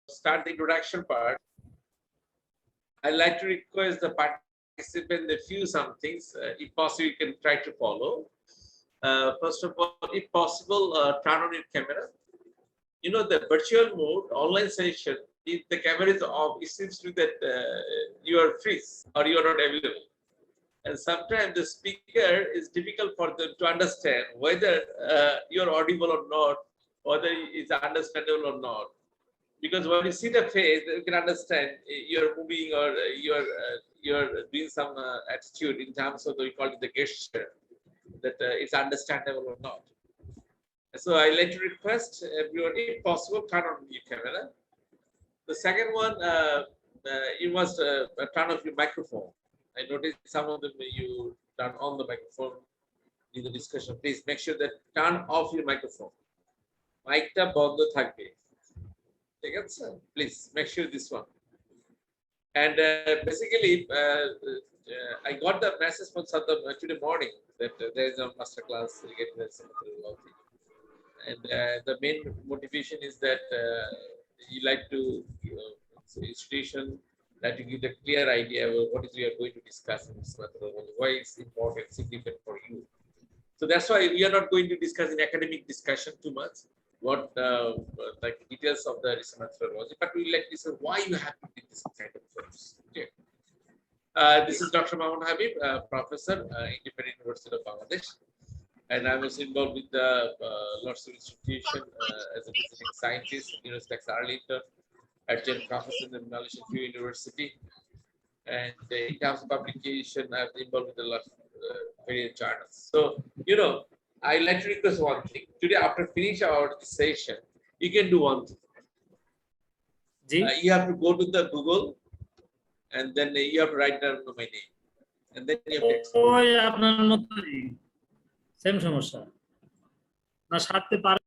start the introduction part, I'd like to request the participant a few some things. If possible, you can try to follow. First of all, if possible, turn on your camera. You know, the virtual mode, online session, if the camera is off, it seems to be that you are freeze or you are not available. And sometimes the speaker is difficult for them to understand whether you're audible or not, whether it's understandable or not. Because when you see the face, you can understand you're moving or you're doing some attitude in terms of we call it the gesture, that it's understandable or not. So I like to request everyone, if possible, turn on your camera. The second one, you must turn off your microphone. I noticed some of them you turn on the microphone in the discussion. Please make sure that turn off your microphone. Micta bondo thakbe. Please make sure this one. And basically, I got the message from Saddam today morning that there is a master class regarding the methodology. And the main motivation is that you like to, institution, that you give a clear idea of what is we are going to discuss in this methodology, why it's important, significant for you. So that's why we are not going to discuss in academic discussion too much, what like details of the research methodology, but we like to say why you have to do this kind of course. Okay. This is Dr. Mamun Habib, professor, Independent University of Bangladesh. And I was involved with the Lordship Institution as a visiting scientist, University of Arlington, adjunct professor in Malaysian University. And in terms of publication, I've been involved with a lot of various journals. So, you know, I like to request one thing. Today, after finish our session, you can do one thing. You have to go to the Google, and then you have to write down my name. And then you have to explain. Same সমস্যা না সারতে পারে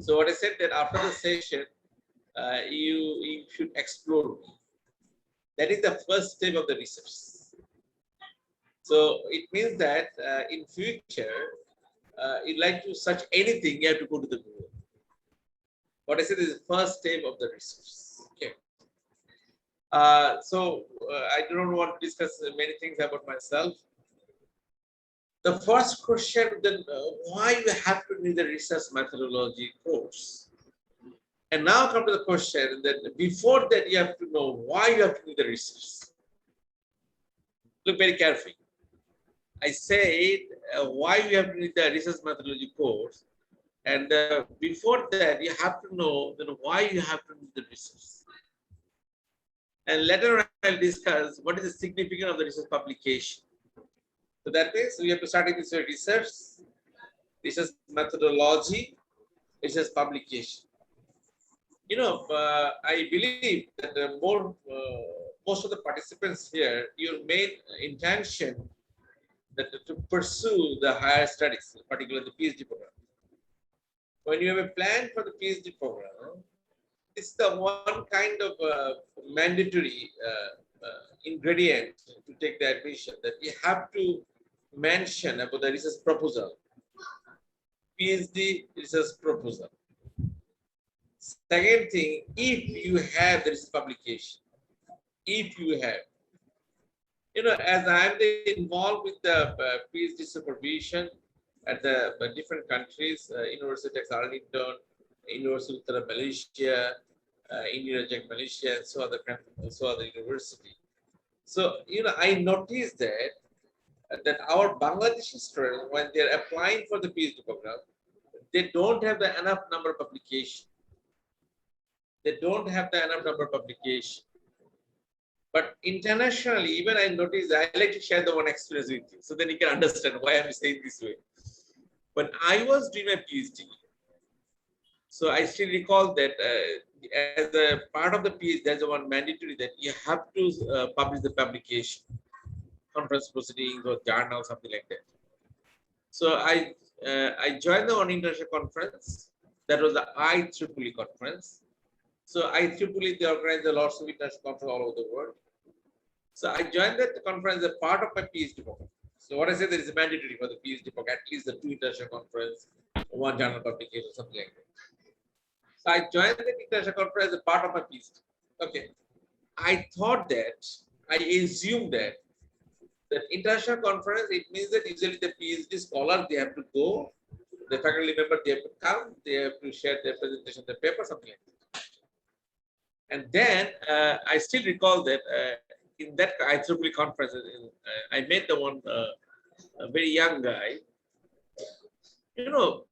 So what I said that after the session you should explore me. That is the first step of the research. So it means that in future you like to search anything, you have to go to the Google. What I said is the first step of the research. Okay. So I don't want to discuss many things about myself. The first question, then why you have to need the research methodology course? And now come to the question that before that you have to know why you have to need the research. Look very carefully. I said why you have to need the research methodology course, and before that you have to know then why you have to need the research. And later on I'll discuss what is the significance of the research publication. So that means we have to start with this research methodology, research publication. You know, I believe that most of the participants here, your main intention that to pursue the higher studies, particularly the PhD program. When you have a plan for the PhD program, it's the one kind of mandatory ingredient to take the admission that you have to mention about the research proposal, PhD research proposal. Second thing, if you have the research publication, if you have, you know, as I'm involved with the PhD supervision at the different countries, University of Arlington, University of Malaysia, Indian Malaysia, and so other university. So, you know, I noticed that our Bangladeshi students, when they're applying for the PhD program, they don't have the enough number of publication. They don't have the enough number of publication. But internationally, even I noticed, I like to share the one experience with you, so then you can understand why I'm saying this way. When I was doing my PhD, so I still recall that as a part of the PhD, there's one mandatory that you have to publish the publication, conference proceedings or journal, something like that. So I joined the one international conference. That was the IEEE conference. So IEEE, they organize the lots of international conference all over the world. So I joined that conference as a part of my PhD program. So what I said, there is a mandatory for the PhD program, at least the 2 international conference, 1 journal publication, something like that. So I joined the international conference as a part of my PhD. Okay. I thought that, I assumed that international conference, it means that usually the PhD scholar, they have to go, the faculty member, they have to come, they have to share their presentation, the paper, something like that. And then I still recall that in that IEEE conference, I met the one a very young guy. You know,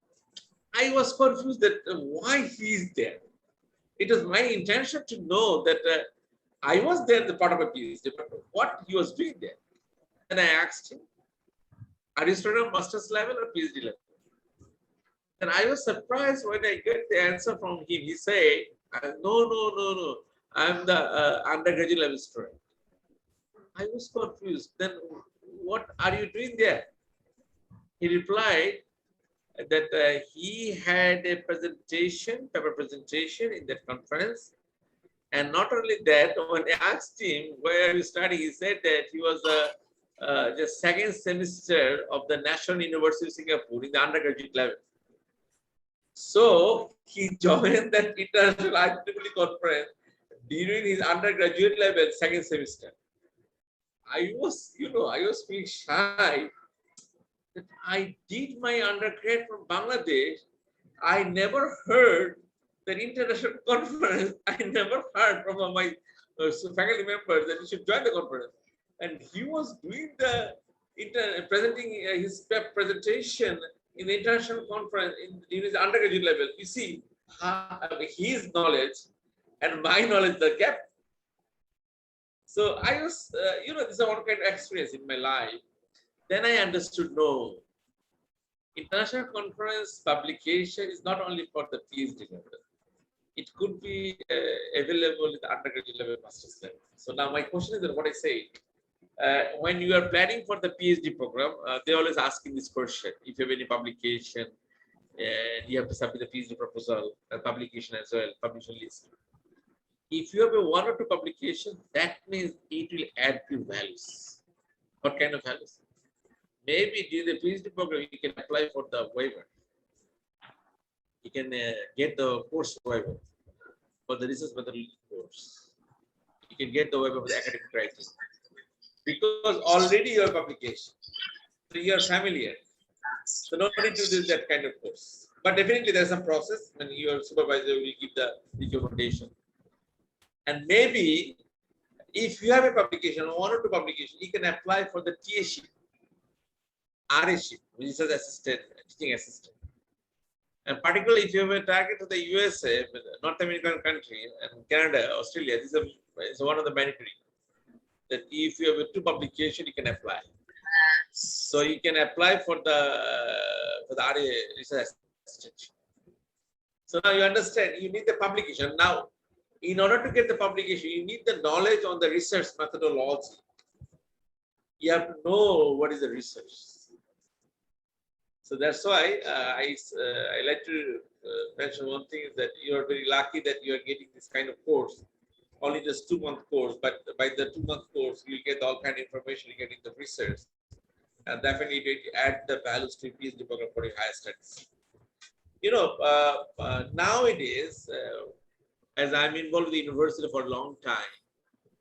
I was confused that why he is there. It was my intention to know that I was there, the part of a PhD, but what he was doing there. And I asked him, are you studying on master's level or PhD level? And I was surprised when I get the answer from him. He said, no. I'm the undergraduate level student. I was confused. Then what are you doing there? He replied that he had a presentation, paper presentation in that conference. And not only that, when I asked him, where are you studying? He said that he was the second semester of the National University of Singapore in the undergraduate level. So he joined that international IEEE conference during his undergraduate level, second semester. I was feeling shy that I did my undergrad from Bangladesh. I never heard the international conference. I never heard from my faculty members that you should join the conference. And he was doing the presenting his presentation in the international conference in his undergraduate level. You see his knowledge and my knowledge, the gap. So I was, this is one kind of experience in my life. Then I understood, no, international conference publication is not only for the PhD level. It could be available at the undergraduate level, master's level. So now my question is that what I say, when you are planning for the PhD program, they always asking this question: if you have any publication, you have to submit the PhD proposal, publication as well, publication list. If you have a one or two publications, that means it will add to values. What kind of values? Maybe during the PhD program, you can apply for the waiver. You can get the course waiver for the research methodology course. You can get the waiver for the academic writing because already you have publication, so you are familiar. So no need to do that kind of course. But definitely there's some process when your supervisor will give the recommendation. And maybe if you have a publication, one or two publications, you can apply for the TA-ship, RA-ship, which is assistant, teaching assistant. And particularly if you have a target to the USA, North American country, and Canada, Australia, this is one of the mandatory. That if you have a two publication, you can apply. So you can apply for the RA research assistant. So now you understand, you need the publication. Now, in order to get the publication, you need the knowledge on the research methodology. You have to know what is the research. So that's why I like to mention one thing is that you are very lucky that you are getting this kind of course, only just 2-month course, but by the 2-month course, you get all kind of information you get in the research. And definitely it add the values to PhD program for your higher studies. Nowadays, as I'm involved with the university for a long time,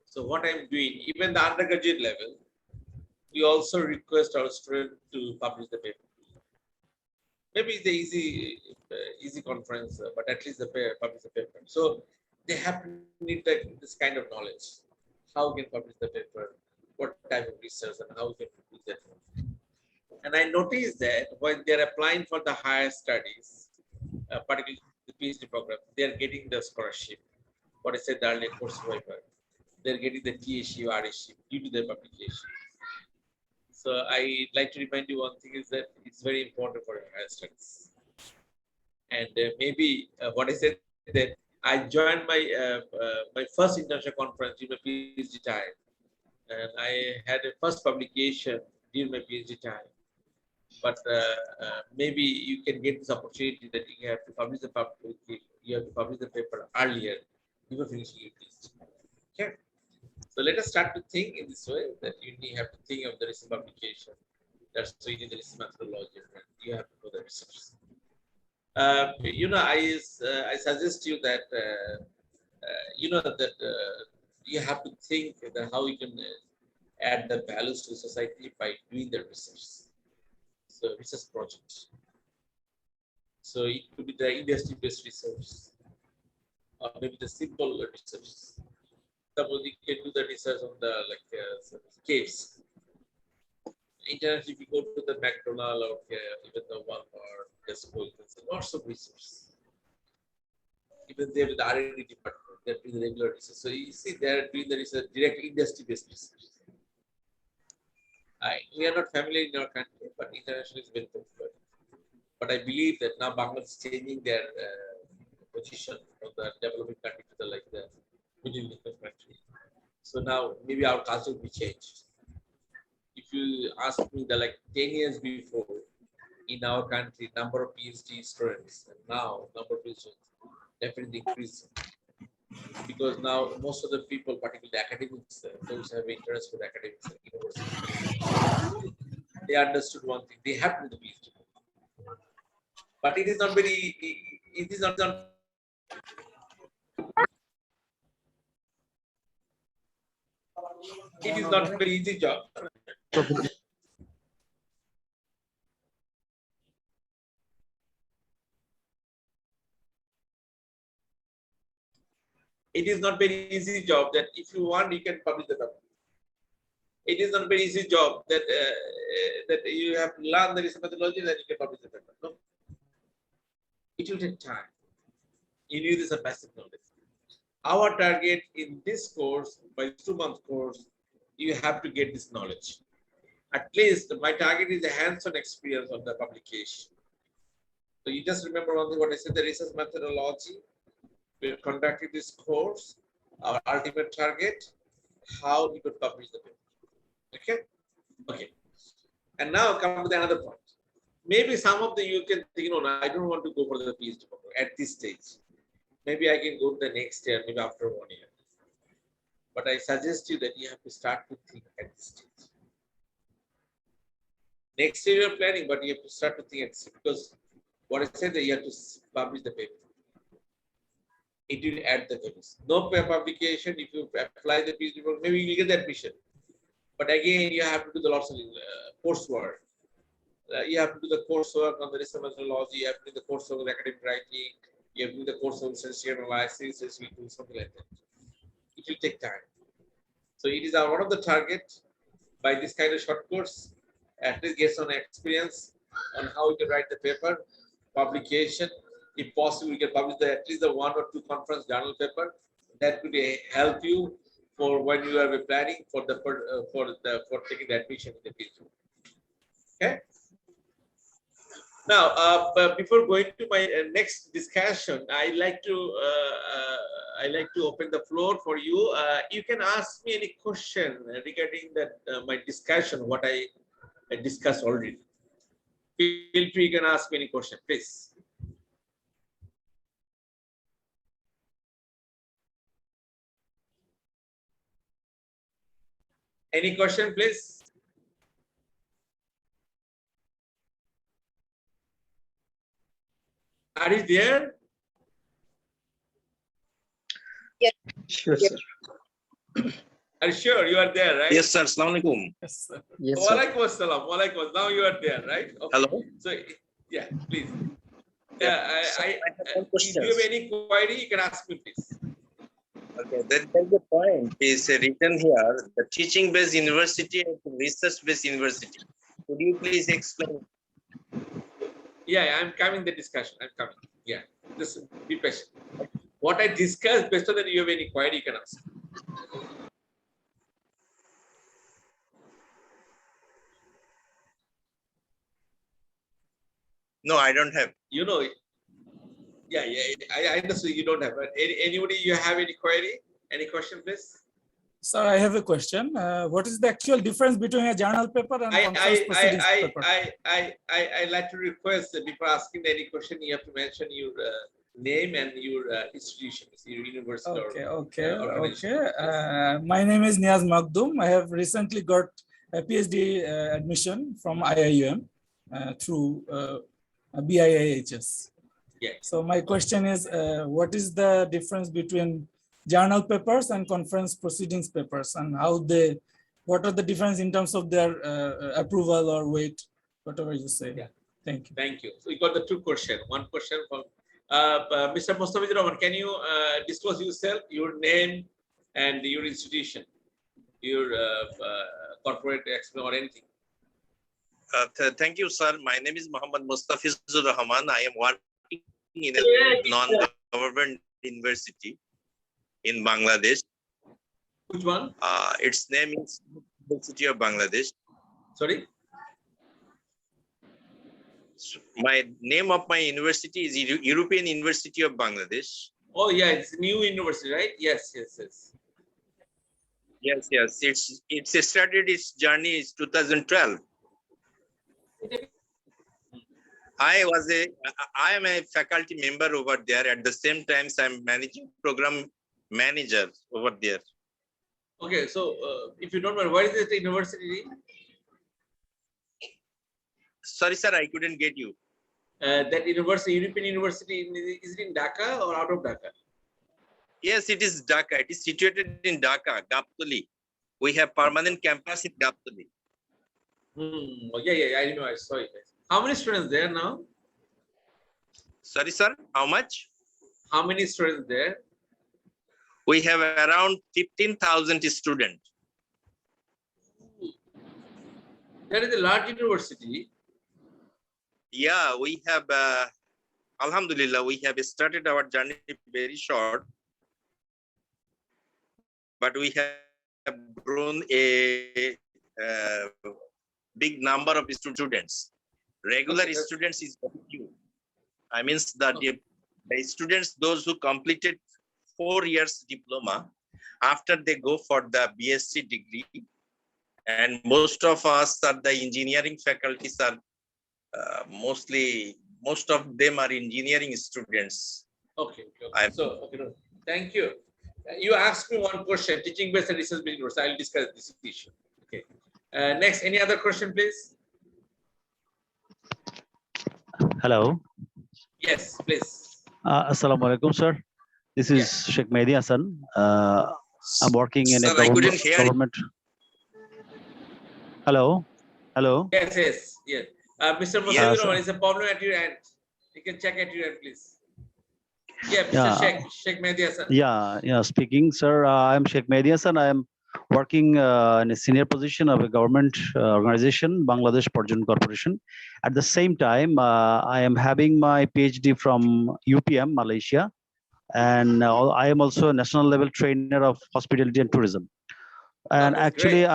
so what I'm doing, even the undergraduate level, we also request our students to publish the paper. Maybe it's the easy conference, but at least the publish the paper. So they have to need this kind of knowledge. How we can publish the paper, what type of research, and how we can publish that. And I noticed that when they're applying for the higher studies, particularly the PhD program, they're getting the scholarship. What I said earlier, course waiver. They're getting the TA-ship, RA-ship due to their publication. So I like to remind you one thing is that it's very important for your higher studies. And maybe what I said that I joined my my first international conference during my PhD time, and I had a first publication during my PhD time. But maybe you can get this opportunity that you have to publish the paper earlier before finishing your PhD. Okay. So let us start to think in this way that you have to think of the research publication. That's so you need the research methodology and you have to know the research. I suggest you that you have to think that how you can add the values to society by doing the research. So research project. So it could be the industry-based research, or maybe the simple research. Suppose you can do the research on the caves. Internationally, if you go to the McDonald's or even the Walmart, Tesco, you can see lots of research. Even there with the R&D department, they're doing the regular research. So you see, they're doing the research, direct industry-based research. We are not familiar in our country, but internationally is very popular. But I believe that now Bangladesh is changing their position from the developing country to the middle income country. So now maybe our culture will be changed. If you ask me 10 years before, in our country, number of PhD students, and now number of PhD students definitely increasing. Because now most of the people, particularly academics, those who have interest for academics and university, they understood one thing: they have to do the PhD. But it is not very. It is not. It is not a very easy job. It is not very easy job that if you want, you can publish the paper. It is not very easy job that that you have to learn the research methodology that you can publish the paper. No, it will take time. You need this basic knowledge. Our target in this course, by 2-month course, you have to get this knowledge. At least my target is a hands-on experience of the publication. So you just remember one thing what I said, the research methodology. We conducted this course, our ultimate target, how we could publish the paper. Okay? Okay. And now come to the another point. Maybe some of you can think, no, I don't want to go for the PhD at this stage. Maybe I can go to the next year, maybe after 1 year. But I suggest you that you have to start to think at this stage. Next year you're planning, but you have to start to think at this stage, because what I said that you have to publish the paper. It will add the values. No publication, if you apply the PhD program, maybe you will get the admission. But again, you have to do the lots of coursework. You have to do the coursework on the research methodology, you have to do the coursework on academic writing, you have to do the course on statistical analysis, something like that. It will take time. So it is one of the targets by this kind of short course, at least get some experience on how you can write the paper, publication. If possible, you can publish at least the 1 or 2 conference journal paper. That could help you for when you are planning for taking the admission in the PhD. Okay. Now, before going to my next discussion, I like to open the floor for you. You can ask me any question regarding that my discussion, what I discussed already. Feel free, you can ask me any question, please. Any question, please? Are you there? Yes. Sure, sir. Are you sure you are there, right? Yes, sir. Assalamu alaikum. Yes, sir. Yes, sir. Walaikum assalam. Walaikum assalam. Now you are there, right? Okay. Hello. So, yeah, please. Yeah. If you have any query, you can ask me, please. Okay, there's a point is written here, the teaching-based university and research-based university. Could you please explain? Yeah, I'm coming the discussion. I'm coming. Yeah, just be patient. What I discussed, based on that, you have any query, you can ask. No, I don't have. You know, yeah, I understand you don't have. But anybody, you have any query? Any question, please? Sir, I have a question. What is the actual difference between a journal paper and conference proceedings paper? I like to request that before asking any question, you have to mention your name and your institution, your university. Okay. My name is Niaz Magdum. I have recently got a PhD admission from IIUM through BIIHS. Yeah. So my question is, what is the difference between journal papers and conference proceedings papers, and what are the difference in terms of their approval or weight, whatever you say? Yeah. Thank you. Thank you. So you got the two questions. One question from Mr. Mustafizur Rahman. Can you disclose yourself, your name, and your institution, your corporate expert or anything? Thank you, sir. My name is Muhammad Mustafizur Rahman. I am working in a non-government university in Bangladesh. Which one? Its name is University of Bangladesh. Sorry? My name of my university is European University of Bangladesh. Oh yeah, it's a new university, right? Yes, yes, yes. Yes. It's started its journey is 2012. I am a faculty member over there. At the same time, I'm managing program manager over there. Okay, so if you don't mind, where is this university? Sorry, sir, I couldn't get you. That university, European University, is it in Dhaka or out of Dhaka? Yes, it is Dhaka. It is situated in Dhaka, Gaptoli. We have permanent campus in Gaptoli. Oh, yeah, I know. I saw it. How many students there now? Sorry, sir, how much? How many students there? We have around 15,000 students. That is a large university. Yeah, we have, Alhamdulillah, we have started our journey very short, but we have grown a big number of students. Regular Okay. students is very few. I mean that the students, those who completed 4 years diploma, after they go for the BSc degree, and most of us are the engineering faculties are most of them are engineering students. Okay. No. Thank you. You asked me one question, teaching based and research based university. I'll discuss this issue. Okay. Next, any other question, please? Hello. Yes, please. Assalamu alaikum, sir. This is Sheikh Mehdi Hassan. I'm working in Sir, a I couldn't hear government. Hello. Yes. Mr. Muslim, Yes, it's a problem at your end. You can check at your end, please. Yeah, Mr. Sheikh Mehdi Hassan. Yeah, speaking, sir. I'm Sheikh Mehdi Hassan. I am working in a senior position of a government organization, Bangladesh Porjun Corporation. At the same time, I am having my PhD from UPM, Malaysia. And I am also a national level trainer of hospitality and tourism. And actually,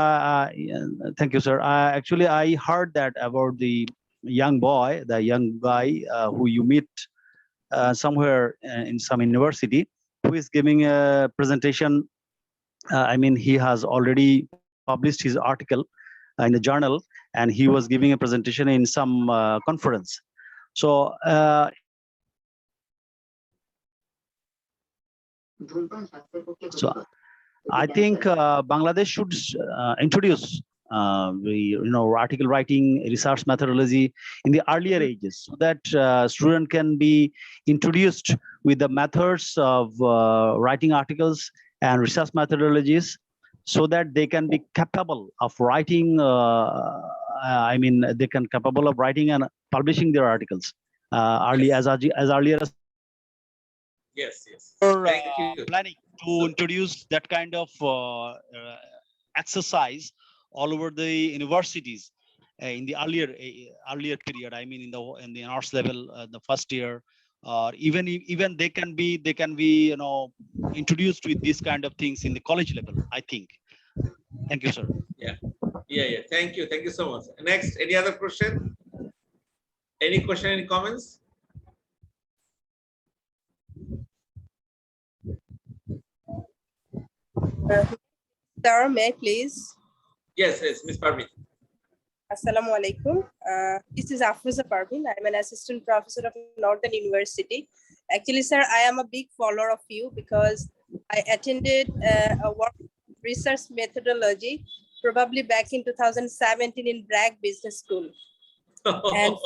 thank you, sir. Actually, I heard that about the young guy who you meet somewhere in some university, who is giving a presentation. I mean, he has already published his article in the journal, and he was giving a presentation in some conference. So I think Bangladesh should introduce article writing, research methodology in the earlier ages, so that student can be introduced with the methods of writing articles and research methodologies, so that they can be capable of writing. They can capable of writing and publishing their articles as earlier as. Yes. Thank you. Planning to introduce that kind of exercise all over the universities in the earlier period. I mean, in the honors level, the first year, or even they can be introduced with these kind of things in the college level, I think. Thank you, sir. Yeah. Thank you so much. Next, any other question? Any question? Any comments? Sir, may I please? Yes, Ms. Parveen. Assalamu alaikum. This is Afroza Parveen. I'm an assistant professor of Northern University. Actually, sir, I am a big follower of you because I attended a work research methodology probably back in 2017 in Bragg Business School. And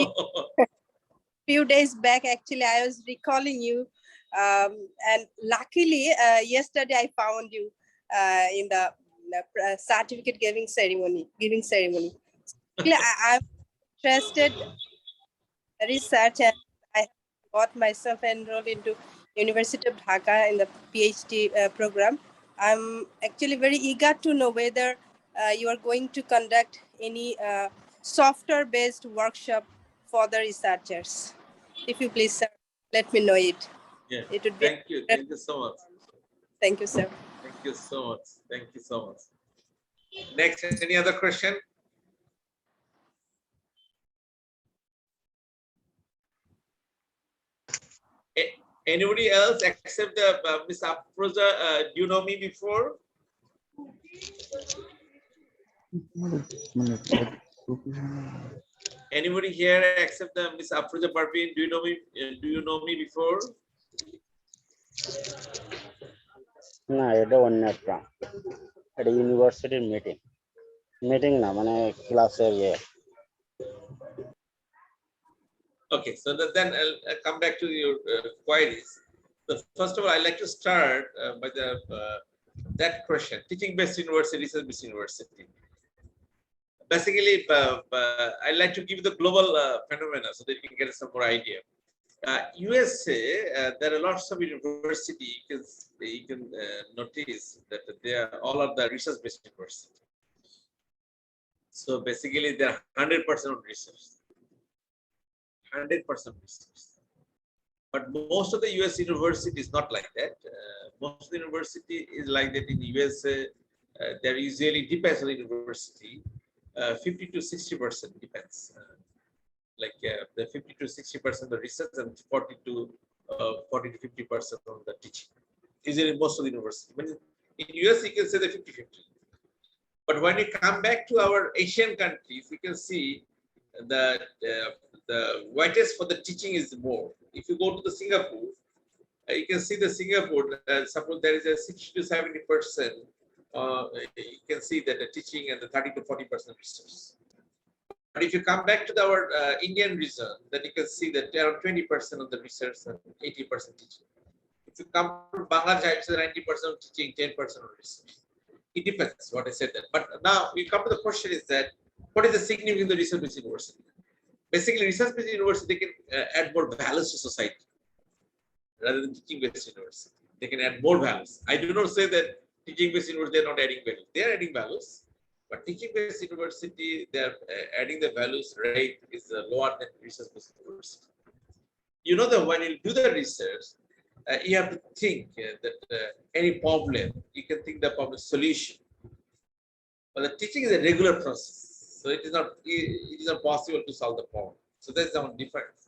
few days back, actually, I was recalling you. And luckily, yesterday I found you in the certificate giving ceremony. Actually, I'm interested in research, and I got myself enrolled into University of Dhaka in the PhD program. I'm actually very eager to know whether you are going to conduct any software-based workshop for the researchers. If you please, sir, let me know it. Yeah. It would be. Thank you. Thank you so much. Thank you, sir. Thank you so much. Thank you so much. Next, any other question? Anybody else except the Miss Afroza? Do you know me before? Anybody here except the Miss Afroza Parveen? Do you know me? Do you know me before? না এটা অন্য একটা এটা ইউনিভার্সিটির meeting না মানে ক্লাসের ইয়ে Okay, so then I'll come back to your queries. So first of all, I'd like to start by the that question: teaching-based university, research-based university. Basically, I'd like to give the global phenomena so that you can get some more idea. USA, there are lots of university. You can notice that they are all of the research-based university. So basically, they are 100% on research. 100% research. But most of the US university is not like that. Most of the university is like that in USA. There usually depends on the university. 50 to 60% depends. The 50 to 60% the research and 40 to 50% on the teaching. Usually most of the university. But in US, you can say the 50-50. But when you come back to our Asian countries, you can see that the weightage for the teaching is more. If you go to the Singapore, you can see the Singapore, suppose there is a 60 to 70%, you can see that the teaching and the 30 to 40% research. But if you come back to our Indian region, then you can see that there are 20% of the research and 80% teaching. If you come to Bangladesh, it's 90% of teaching, 10% of research. It depends what I said that. But now we come to the question is that, what is the significance of the research-based university? Basically, research-based university can add more values to society rather than teaching-based university. They can add more values. I do not say that teaching-based university they are not adding value. They are adding values, but teaching-based university they are adding the values rate is lower than research-based university. You know that when you do the research, you have to think that any problem you can think the problem solution. But the teaching is a regular process. So it is not possible to solve the problem. So that's the one difference.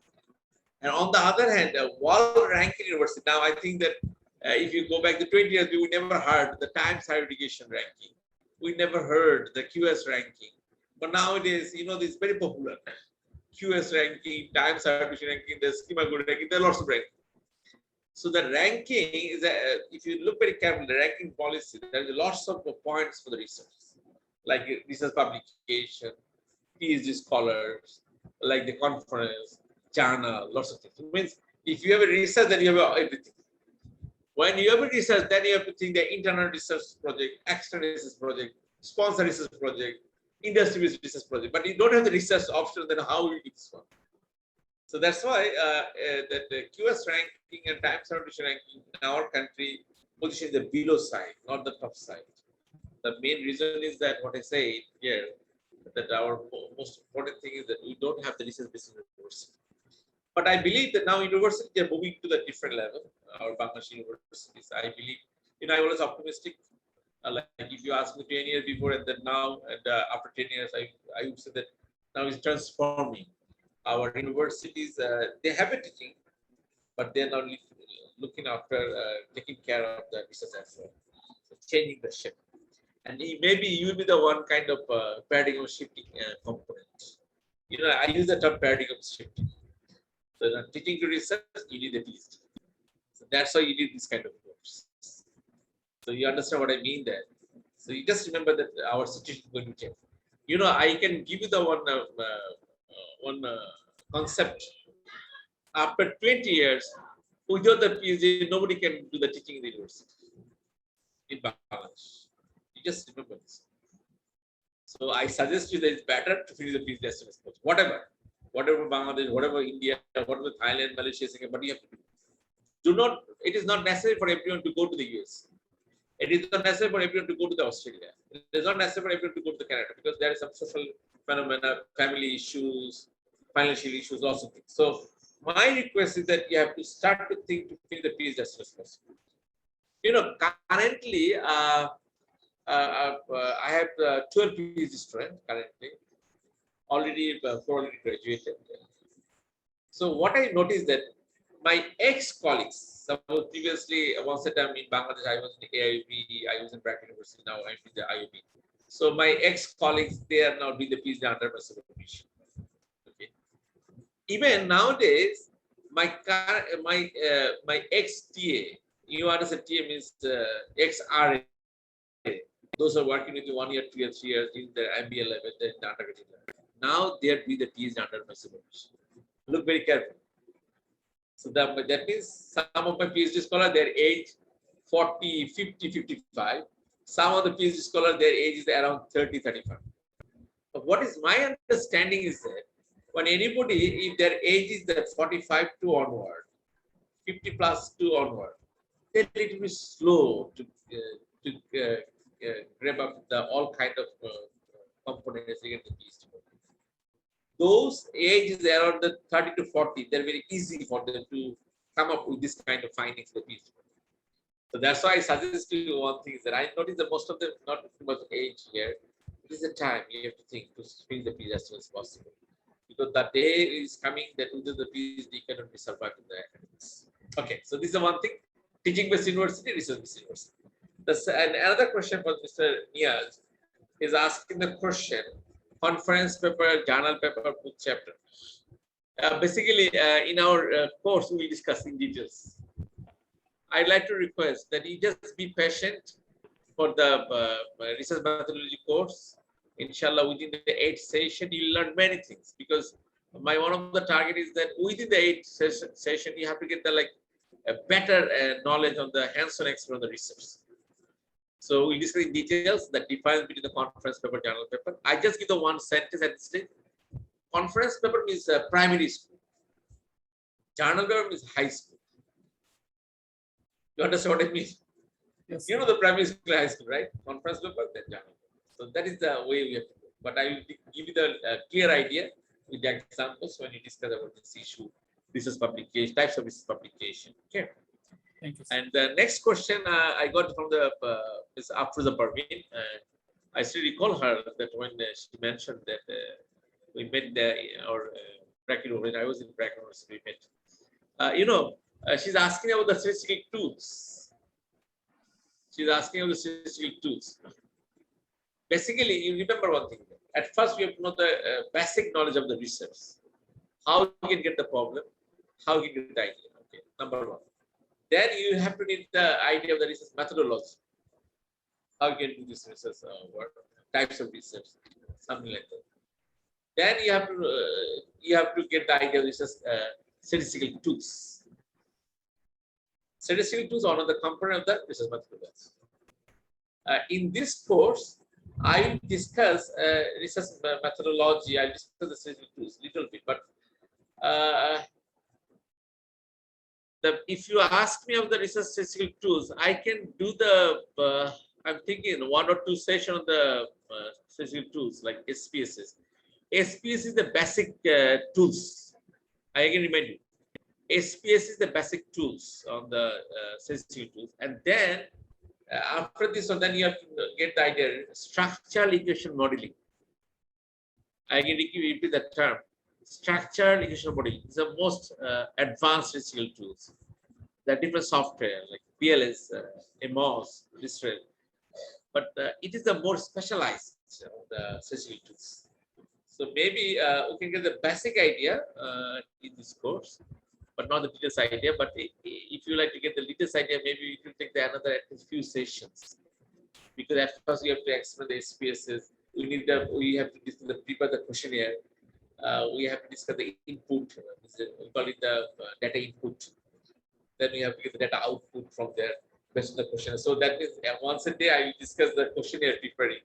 And on the other hand, world ranking university. Now I think that if you go back to 20 years, we never heard the Times Higher Education ranking. We never heard the QS ranking. But nowadays, you know, this is very popular. QS ranking, Times Higher Education ranking, the schema good ranking. There are lots of rankings. So the ranking is, if you look very carefully, the ranking policy, there is lots of points for the research. Like research publication, PhD scholars, like the conference, journal, lots of things. It means if you have a research, then you have everything. When you have a research, then you have to think the internal research project, external research project, sponsor research project, industry-based research project. But you don't have the research option, then how will you do this one? So that's why that the QS ranking and Times Higher Education ranking in our country position the below side, not the top side. The main reason is that what I say here, that our most important thing is that we don't have the research-based university. But I believe that now universities are moving to the different level. Our Bangladesh universities, I believe, I was optimistic. Like if you ask me 10 years before and then now, and after 10 years, I would say that now it's transforming. Our universities, they have a teaching, but they're not looking after taking care of the research as well. So changing the shape. And maybe you will be the one kind of paradigm shifting component. I use the term paradigm shifting. So teaching to research, you need a PhD. So that's why you need this kind of course. So you understand what I mean there. So you just remember that our situation is going to change. I can give you the one concept after 20 years, without the PhD, nobody can do the teaching in the university in Bangladesh. You just remember this. So I suggest you that it's better to finish the PhD as soon as possible. Whatever Bangladesh, whatever India, whatever Thailand, Malaysia, Singapore, but you have to do not. It is not necessary for everyone to go to the US. It is not necessary for everyone to go to the Australia. It is not necessary for everyone to go to the Canada because there is some social phenomena, family issues, financial issues, lots of things. So my request is that you have to start to think to finish the PhD as soon as possible. You know, currently, I have 12 PhD students currently, already 4 already graduated. So what I noticed that my ex-colleagues, suppose previously once a time in Bangladesh, I was in the AIB, I was in Brack University, now I'm in the IUB. So my ex-colleagues, they are now doing the PhD under my supervision. Okay. Even nowadays, my ex-TA, you understand TA means ex-RA, those are working with you 1 year, 2 years, 3 years in the MBA level, the undergraduate level. Now they are doing the PhD under my supervision. Look very carefully. So that means some of my PhD scholars, their age 40, 50, 55. Some of the PhD scholars, their age is around 30, 35. But what is my understanding is that when anybody, if their age is the 45 to onward, 50 plus to onward, they're a little bit slow to grab up the all kind of components against the PhD. Those ages around the 30 to 40, they're very easy for them to come up with this kind of findings. So that's why I suggest you one thing is that I notice that most of them not too much age here. It is the time you have to think to finish the PhD as soon as possible. Because that day is coming that without the PhD cannot be survived in the academics. Okay, so this is the one thing. Teaching based university, research based university. And another question for Mr. Niaz is asking the question, conference paper, journal paper, book chapter. Basically, in our course, we will discuss in details. I'd like to request that you just be patient for the research methodology course. Inshallah, within the 8th session, you'll learn many things because one of the target is that within the 8th session, you have to get the a better knowledge on the hands-on experience on the research. So we'll discuss in details that defines between the conference paper, journal paper. I just give the one sentence at this stage. Conference paper means primary school. Journal paper means high school. You understand what I mean? Yes. You know the primary school, high school, right? Conference paper, then journal paper. So that is the way we have to go. But I will give you the clear idea with the examples when you discuss about this issue, research publication, types of research publication. Okay. Thank you. And the next question I got from the is Afroza Parveen. I still recall her that when she mentioned that we met our bracket when I was in bracket, we met. She's asking about the statistical tools. She's asking about the statistical tools. Basically, you remember one thing. At first, we have to know the basic knowledge of the research. How you can get the problem, how you can get the idea. Okay, number one. Then you have to need the idea of the research methodology. How you can do this research work, types of research, something like that. Then you have to get the idea of research statistical tools. Statistical tools are one of the component of the research methodology. In this course, I will discuss research methodology. I'll discuss the statistical tools a little bit, but if you ask me of the research statistical tools, I can do the, I'm thinking 1 or 2 sessions on the statistical tools like SPSS. SPS is the basic tools. I can remind you. SPS is the basic tools on the statistical tools. And then after this one, then you have to get the idea, structural equation modeling. I can repeat that term. Structural equation modeling is the most advanced statistical tools. There are different software like BLS, MOS, Israel, but it is the more specialized the statistical tools. So maybe we can get the basic idea in this course, but not the details idea. But if you like to get the details idea, maybe we can take another at least few sessions. Because at first we have to explain the SPSS. We have to prepare the questionnaire. we have to discuss the input. We call it the data input. Then we have to get the data output from there based on the questionnaire. So that means once a day I will discuss the questionnaire preparing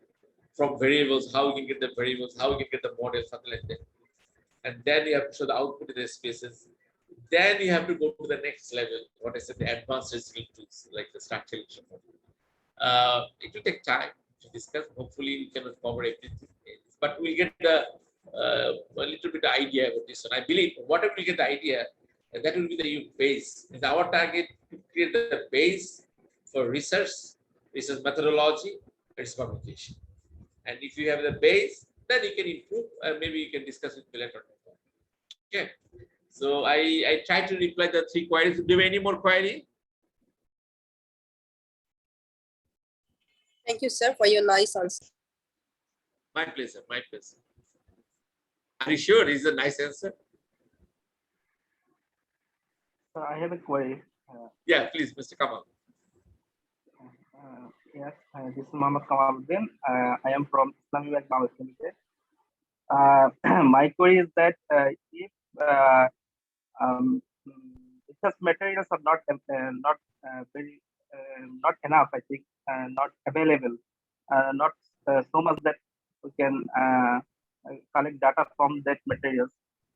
from variables, how we can get the variables, how we can get the model, something like that. And then you have to show the output in the spaces. Then you have to go to the next level. What I said, the advanced reasoning tools like the structural model. It will take time to discuss. Hopefully, we cannot cover everything, but we'll get a little bit of idea about this one. I believe whatever we get the idea, that will be the base. It's our target to create the base for research methodology, and publication. And if you have the base, then you can improve. Maybe you can discuss it later. Okay. So I try to reply the 3 queries. Do you have any more query? Thank you, sir, for your nice answer. My pleasure. My pleasure. Are you sure this is a nice answer? So I have a query. Yeah, please, Mr. Kamal. Yes, this is Muhammad Kamaluddin. I am from Islamic Bank, Bangladesh Limited. My query is that if research materials are not not enough, I think, not available, not so much that we can collect data from that materials.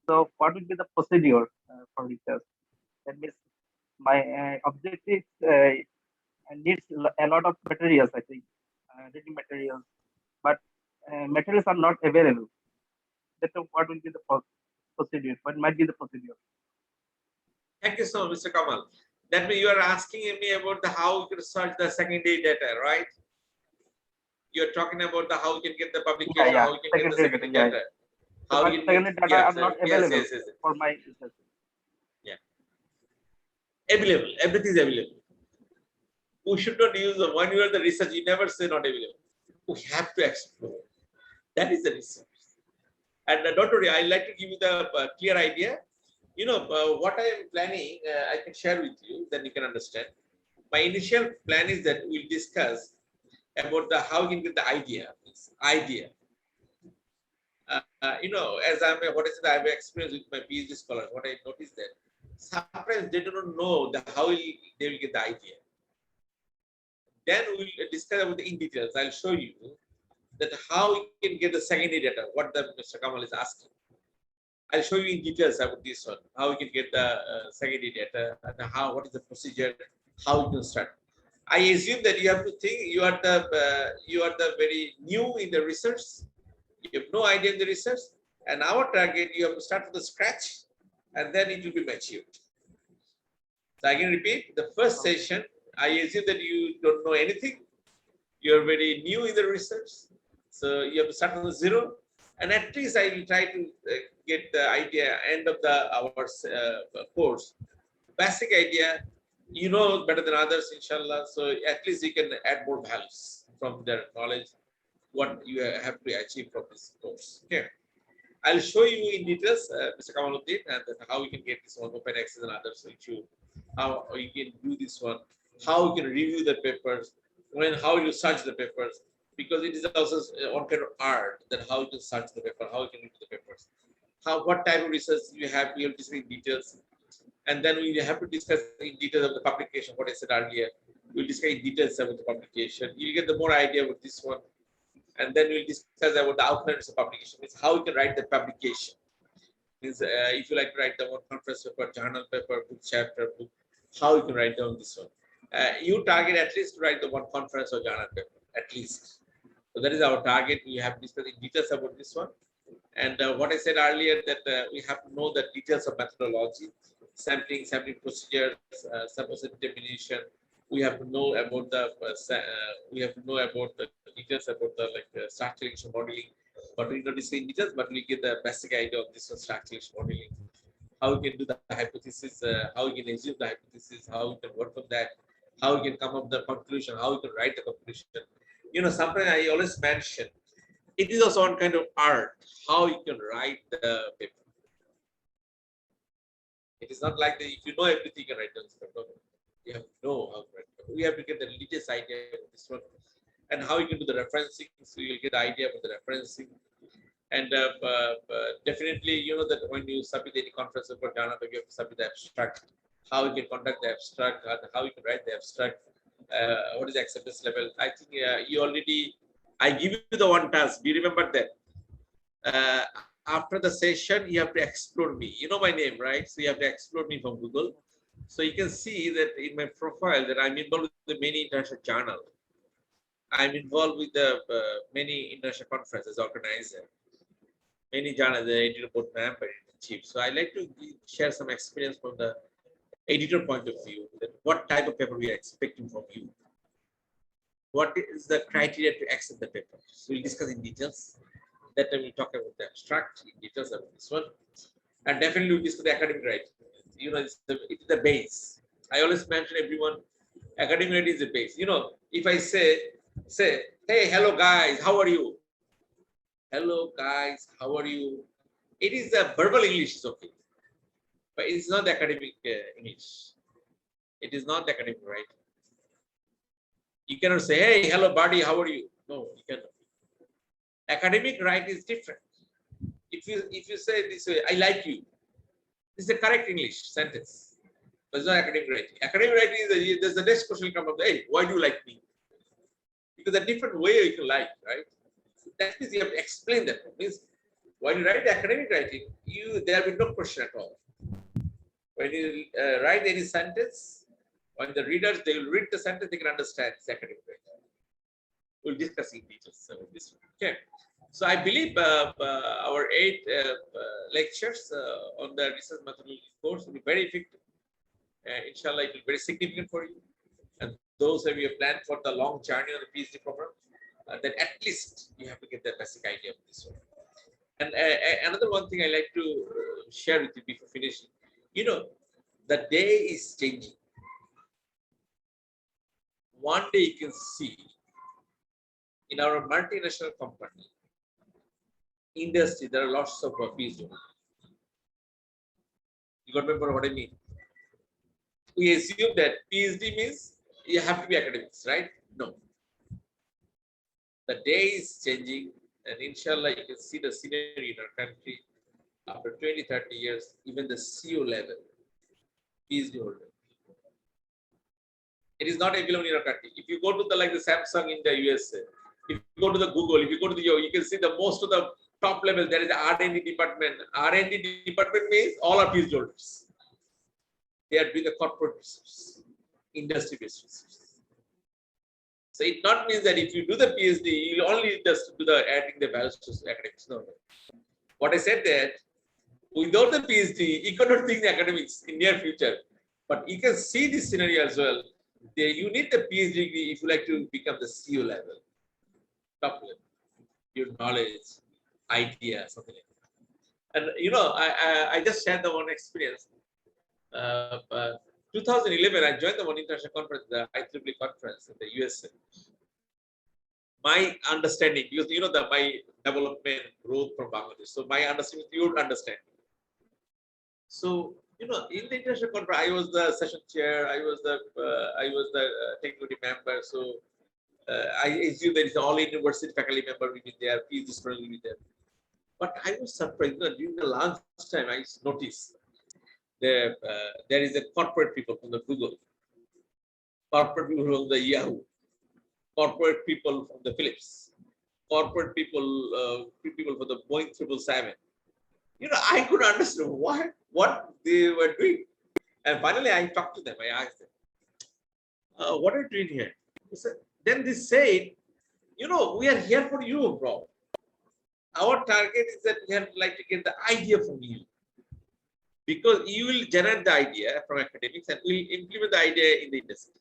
So, what will be the procedure for research? That means my objective needs a lot of materials, I think, reading materials, but materials are not available. That's what will be the procedure? What might be the procedure? Thank you so much, Mr. Kamal. That means you are asking me about the how you can search the secondary data, right? You're talking about the how you can get the publication, how you can get the secondary data. How but you secondary data are not available for my research. Yeah. Available. Everything is available. We should not use the when you are the research, you never say not available. We have to explore. That is the research. And don't worry, I'd like to give you the clear idea. You know, what I am planning, I can share with you, then you can understand. My initial plan is that we'll discuss about the how you can get the idea. You know, as I'm what is it I have experienced with my PhD scholars, what I noticed that sometimes they do not know the how they will get the idea. Then we'll discuss about the in details. I'll show you that how you can get the secondary data, what the Mr. Kamal is asking. I'll show you in details about this one, how you can get the secondary data and how, what is the procedure, how you can start. I assume that you have to think you are the very new in the research. You have no idea in the research, and our target you have to start from the scratch, and then it will be matured. So I can repeat the first session. I assume that you don't know anything. You're very new in the research, so you have to start from zero. And at least I will try to get the idea end of our course, basic idea. You know better than others, inshallah. So at least you can add more values from their knowledge, what you have to achieve from this course. Okay, I'll show you in details, Mr. Kamaluddin, and how you can get this one open access and others. How you can do this one, how you can review the papers, how you search the papers, because it is also one kind of art that how you can search the paper, how you can read the papers, what type of research you have, we have to discuss in details, and then we have to discuss in details of the publication. What I said earlier, we'll discuss in details about the publication. You get the more idea about this one, and then we'll discuss about the outlines of publication. It's how you can write the publication. Means if you like to write the one conference paper, journal paper, book chapter, book, how you can write down this one. You target at least to write the one conference or journal paper, at least. So that is our target. We have discussed in details about this one. And what I said earlier that we have to know the details of methodology, sampling procedures, sample determination. We have to know about the details about the structural modeling. But we don't discuss in details, but we get the basic idea of this one, structural modeling. How you can do the hypothesis, how you can assume the hypothesis, how you can work on that, how you can come up with the conclusion, how you can write the conclusion. You know, something I always mention, it is also one kind of art, how you can write the paper. It is not like that if you know everything, you can write down the paper. You have to know how to write the paper. We have to get the latest idea of this one and how you can do the referencing, so you'll get the idea about the referencing. And definitely, you know that when you submit any conference report, you have to submit the abstract, how you can conduct the abstract, how you can write the abstract, what is the acceptance level. I think you already, I give you the one task. Do you remember that? After the session, you have to explore me. You know my name, right? So you have to explore me from Google. So you can see that in my profile that I'm involved with the many international journals. I'm involved with the many international conferences organizer, many journals, the editor board member, chief. So I like to share some experience from the editor point of view, that what type of paper we are expecting from you. What is the criteria to accept the paper? So we'll discuss in details. That time we'll talk about the abstract in details about this one. And definitely we'll discuss the academic writing. You know, it's the base. I always mention everyone, academic writing is the base. You know, if I say, hey, hello guys, how are you? Hello guys, how are you? It is the verbal English, is okay. But it's not the academic English. It is not the academic writing. You cannot say, hey, hello buddy, how are you? No, you cannot. Academic writing is different. If you say this way, I like you, this is the correct English sentence. But it's not academic writing. Academic writing is there's the next question come up. Hey, why do you like me? Because a different way you can like, right? So that means you have to explain that. It means when you write academic writing, there will be no question at all. When you write any sentence, when the readers they will read the sentence, they can understand it's academic writing. We'll discuss in details about this one. Okay. So I believe our 8 lectures on the research methodology course will be very effective. Inshallah, it will be very significant for you. And those of you who planned for the long journey on the PhD program, then at least you have to get the basic idea of this one. And another one thing I like to share with you before finishing, you know, the day is changing. One day you can see in our multinational company, industry, there are lots of PhD. You got to remember what I mean. We assume that PhD means you have to be academics, right? No. The day is changing, and inshallah, you can see the scenery in our country after 20, 30 years, even the CEO level, PhD holder. It is not available in our country. If you go to the like the Samsung in the USA, if you go to the Google, if you go to the you can see the most of the top level, there is the R&D department. R&D department means all are PhD holders. They are doing the corporate research, industry-based research. So it not means that if you do the PhD, you only just do the adding the values to academics. No. What I said that without the PhD, you cannot think the academics in near future. But you can see this scenario as well. You need the PhD degree if you like to become the CEO level, top level, your knowledge, idea, something like that. And you know, I just shared the one experience. 2011, I joined the one international conference, the IEEE conference in the USA. My understanding, because you know that my development growth from Bangladesh, so my understanding, your understanding. So you know, in the international conference, I was the session chair, I was the technical member. So I assume there is all university faculty member will be there, PhD student will be there. But I was surprised, you know, during the last time I noticed there is a corporate people from the Google, corporate people from the Yahoo, corporate people from the Philips, corporate people from the Boeing 777. You know, I could understand what they were doing. And finally, I talked to them. I asked them, what are you doing here? Then they said, you know, we are here for you, bro. Our target is that we have like to get the idea from you. Because you will generate the idea from academics and will implement the idea in the industry.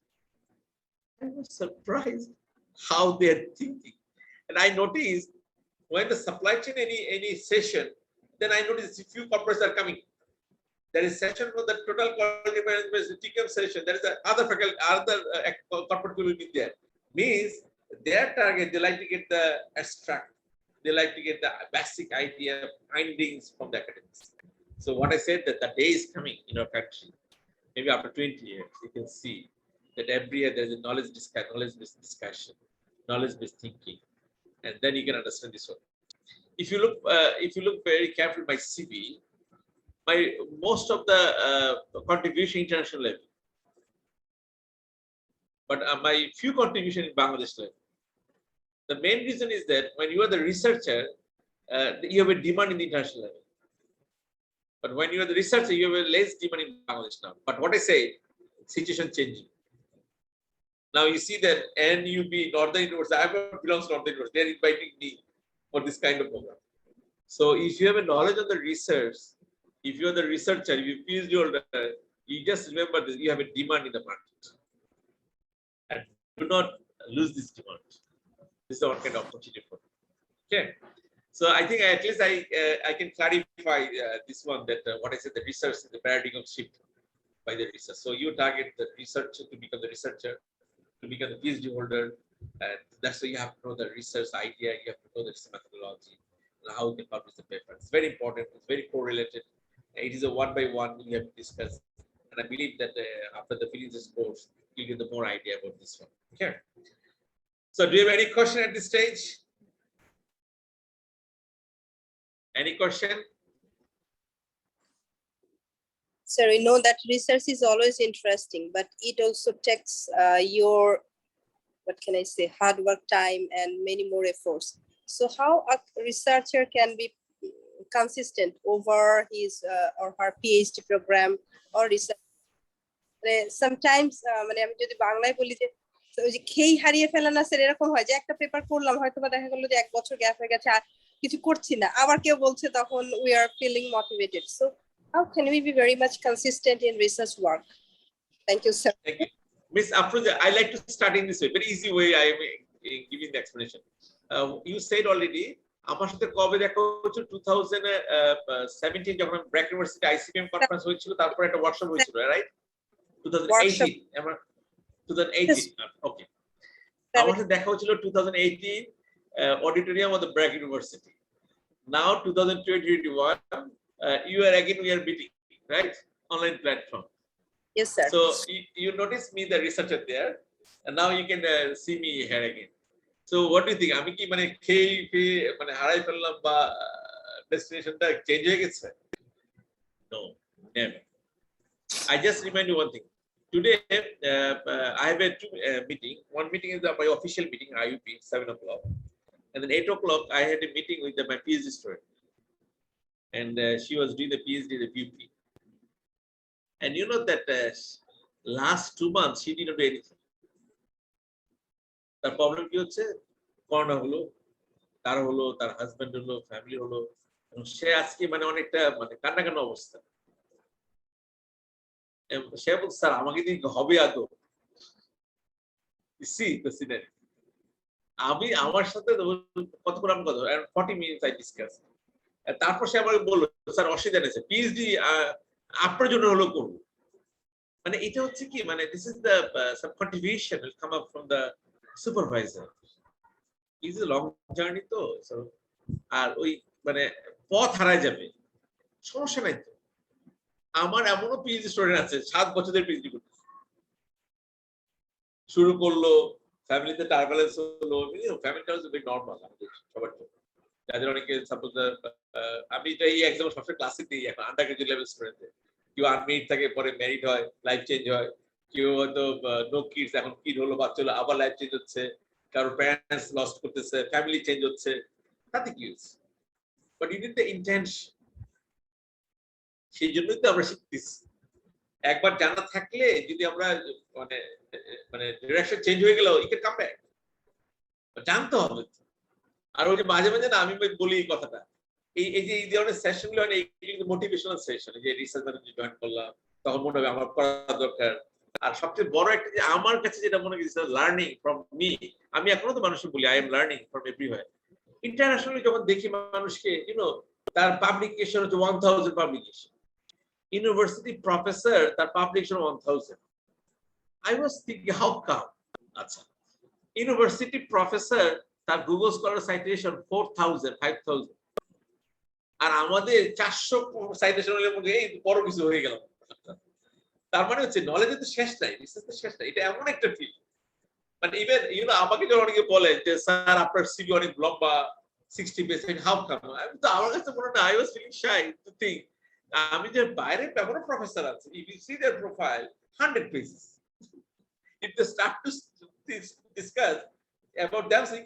I was surprised how they are thinking. And I noticed when the supply chain any session, then I noticed a few corporates are coming. There is session for the total quality management, the TCM session. There is other faculty, other corporate will be there. Means their target, they like to get the abstract. They like to get the basic idea findings from the academics. So what I said that the day is coming in our country, maybe after 20 years, you can see that every year there is a knowledge-based discussion, knowledge-based thinking, and then you can understand this one. if you look very carefully at my CV, my most of the contribution international level, but my few contribution in Bangladesh level. The main reason is that when you are the researcher, you have a demand in the international level. But when you are the researcher, you have a less demand in Bangladesh now. But what I say, situation changing. Now you see that NUB, Northern University, I belong to Northern University, they're inviting me for this kind of program. So if you have a knowledge of the research, if you are the researcher, if you PhD holder, you just remember that you have a demand in the market. And do not lose this demand. This is one kind of opportunity for you. Okay. So I think at least I can clarify this one, that what I said, the research is the paradigm shift by the research. So you target the researcher to become the researcher, to become the PhD holder, and that's why you have to know the research idea, you have to know the methodology, and how you can publish the paper. It's very important, it's very correlated. It is a one by one you have to discuss. And I believe that after the finish this course, you'll get the more idea about this one. Okay. So do you have any question at this stage? Any question? Sir, we know that research is always interesting, but it also takes your, what can I say, hard work, time, and many more efforts. So how a researcher can be consistent over his or her PhD program or research? Sometimes মানে আমি যদি বাংলায় বলি যে ওই যে খেই হারিয়ে ফেলা না স্যার, এরকম হয় যে একটা পেপার করলাম, হয়তো বা দেখা গেল যে 1 বছর গ্যাপ হয়ে গেছে, আর কিছু করছি না, আবার কেউ বলছে, তখন we are feeling motivated. So how can we be very much consistent in research work? Thank you, sir. Thank you. Miss Afroza, I like to start in this way, very easy way I am giving the explanation. You said already, আমার সাথে কবে দেখা হচ্ছে 2017 যখন BRAC university আইসিপিএম conference হয়েছিল, তারপর একটা workshop হয়েছিল, রাইট? 2018 ওকে। আমার সাথে দেখা হয়েছিল 2018 auditorium of the Bragg University. Now 2021 you are again, we are meeting, right? Online platform. Yes, sir. So you notice me, the researcher there, and now you can see me here again. So what do you think? আমি কি মানে খেয়ে মানে হারাই ফেললাম বা ডেস্টিনেশনটা change হয়ে গেছে? No, never. I just remind you one thing. Today I have a meeting. One meeting is my official meeting, IUP, 7 o'clock. And then 8 o'clock, I had a meeting with my PhD student. And she was doing the PhD at the UP. And you know that last 2 months, she didn't do anything. The problem is, corona holo, tar husband holo, family holo. And she asked me, mane onekta mane kanna kanna obostha. সে বলছে, sir আমাকে দিয়ে হবে আদৌ? See the scenario. আমি আমার সাথে কতক্ষণ আমি 40 minutes I discussed. তারপর সে আমাকে বললো, স্যার অসুবিধা নেই, পিএইচডি আপনার জন্য হলো করব। মানে এটা হচ্ছে কি, মানে this is the some contribution will come up from the supervisor. It is a long journey তো, আর ওই মানে পথ হারায় যাবে, সমস্যা নাই তো। আমার এমনও পিএইচডি স্টুডেন্ট আছে 7 বছর ধরে পিএইচডি করতে শুরু করলো, ফ্যামিলিতে টার্বুলেন্স হলো, ফ্যামিলিটা হচ্ছে ভেরি নরমাল সবার জন্য। যাদের অনেকে সাপোজ আমি এই এক্সাম্পল সবসময় ক্লাসে দিই, এখন আন্ডার গ্রাজুয়েট লেভেল স্টুডেন্টদের কেউ আনমেরিড থাকে, পরে ম্যারিড হয়, লাইফ চেঞ্জ হয়, কেউ হয়তো নো কিডস, এখন কিড হলো, বাচ্চা হলো, আবার লাইফ চেঞ্জ হচ্ছে, কারোর প্যারেন্টস লস্ট করতেছে, ফ্যামিলি চেঞ্জ হচ্ছে, তাতে কি হচ্ছে? But it is the intention. সেই জন্যই তো আমরা শিখতেছি। একবার জানা থাকলে যদি আমরা মানে মানে ডিরেকশন চেঞ্জ হয়ে গেল, ইট ক্যান কাম ব্যাক। জানতে হবে। আর ওই যে মাঝে মাঝে না আমি বলি এই কথাটা, এই যে এই ধরনের সেশনগুলো হয় না, এইগুলো মোটিভেশনাল সেশন। যে রিসার্চ ম্যানেজমেন্ট জয়েন করলাম, তখন মনে হবে আমার করা দরকার। আর সবচেয়ে বড় একটা যে আমার কাছে যেটা মনে হয়েছে, লার্নিং ফ্রম মি। আমি এখনো তো মানুষকে বলি, I am learning from everywhere. Internationally যখন দেখি মানুষকে, তার পাবলিকেশন হচ্ছে 1000 পাবলিকেশন। University professor, তার publication 1000। I was thinking, how come? আচ্ছা, ইউনিভার্সিটি প্রফেসর তার গুগল স্কলার সাইটেশন 4000, 5000, আর আমাদের 400 সাইটেশনের মধ্যে এই বড় কিছু হয়ে গেল। তার মানে হচ্ছে নলেজের তো শেষ নাই, রিসার্চ তো শেষ নাই। এটা এমন একটা ফিল্ড, মানে ইভেন আমাকে যখন অনেকে বলে যে স্যার আপনার সিভি অনেক লম্বা, 60%. How come? তো আমার কাছে মনে হয় I was feeling shy to think. আমি যে বাইরে এমন প্রফেসর আছে, if you see their profile, 100 pages. If they start to discuss about themselves, you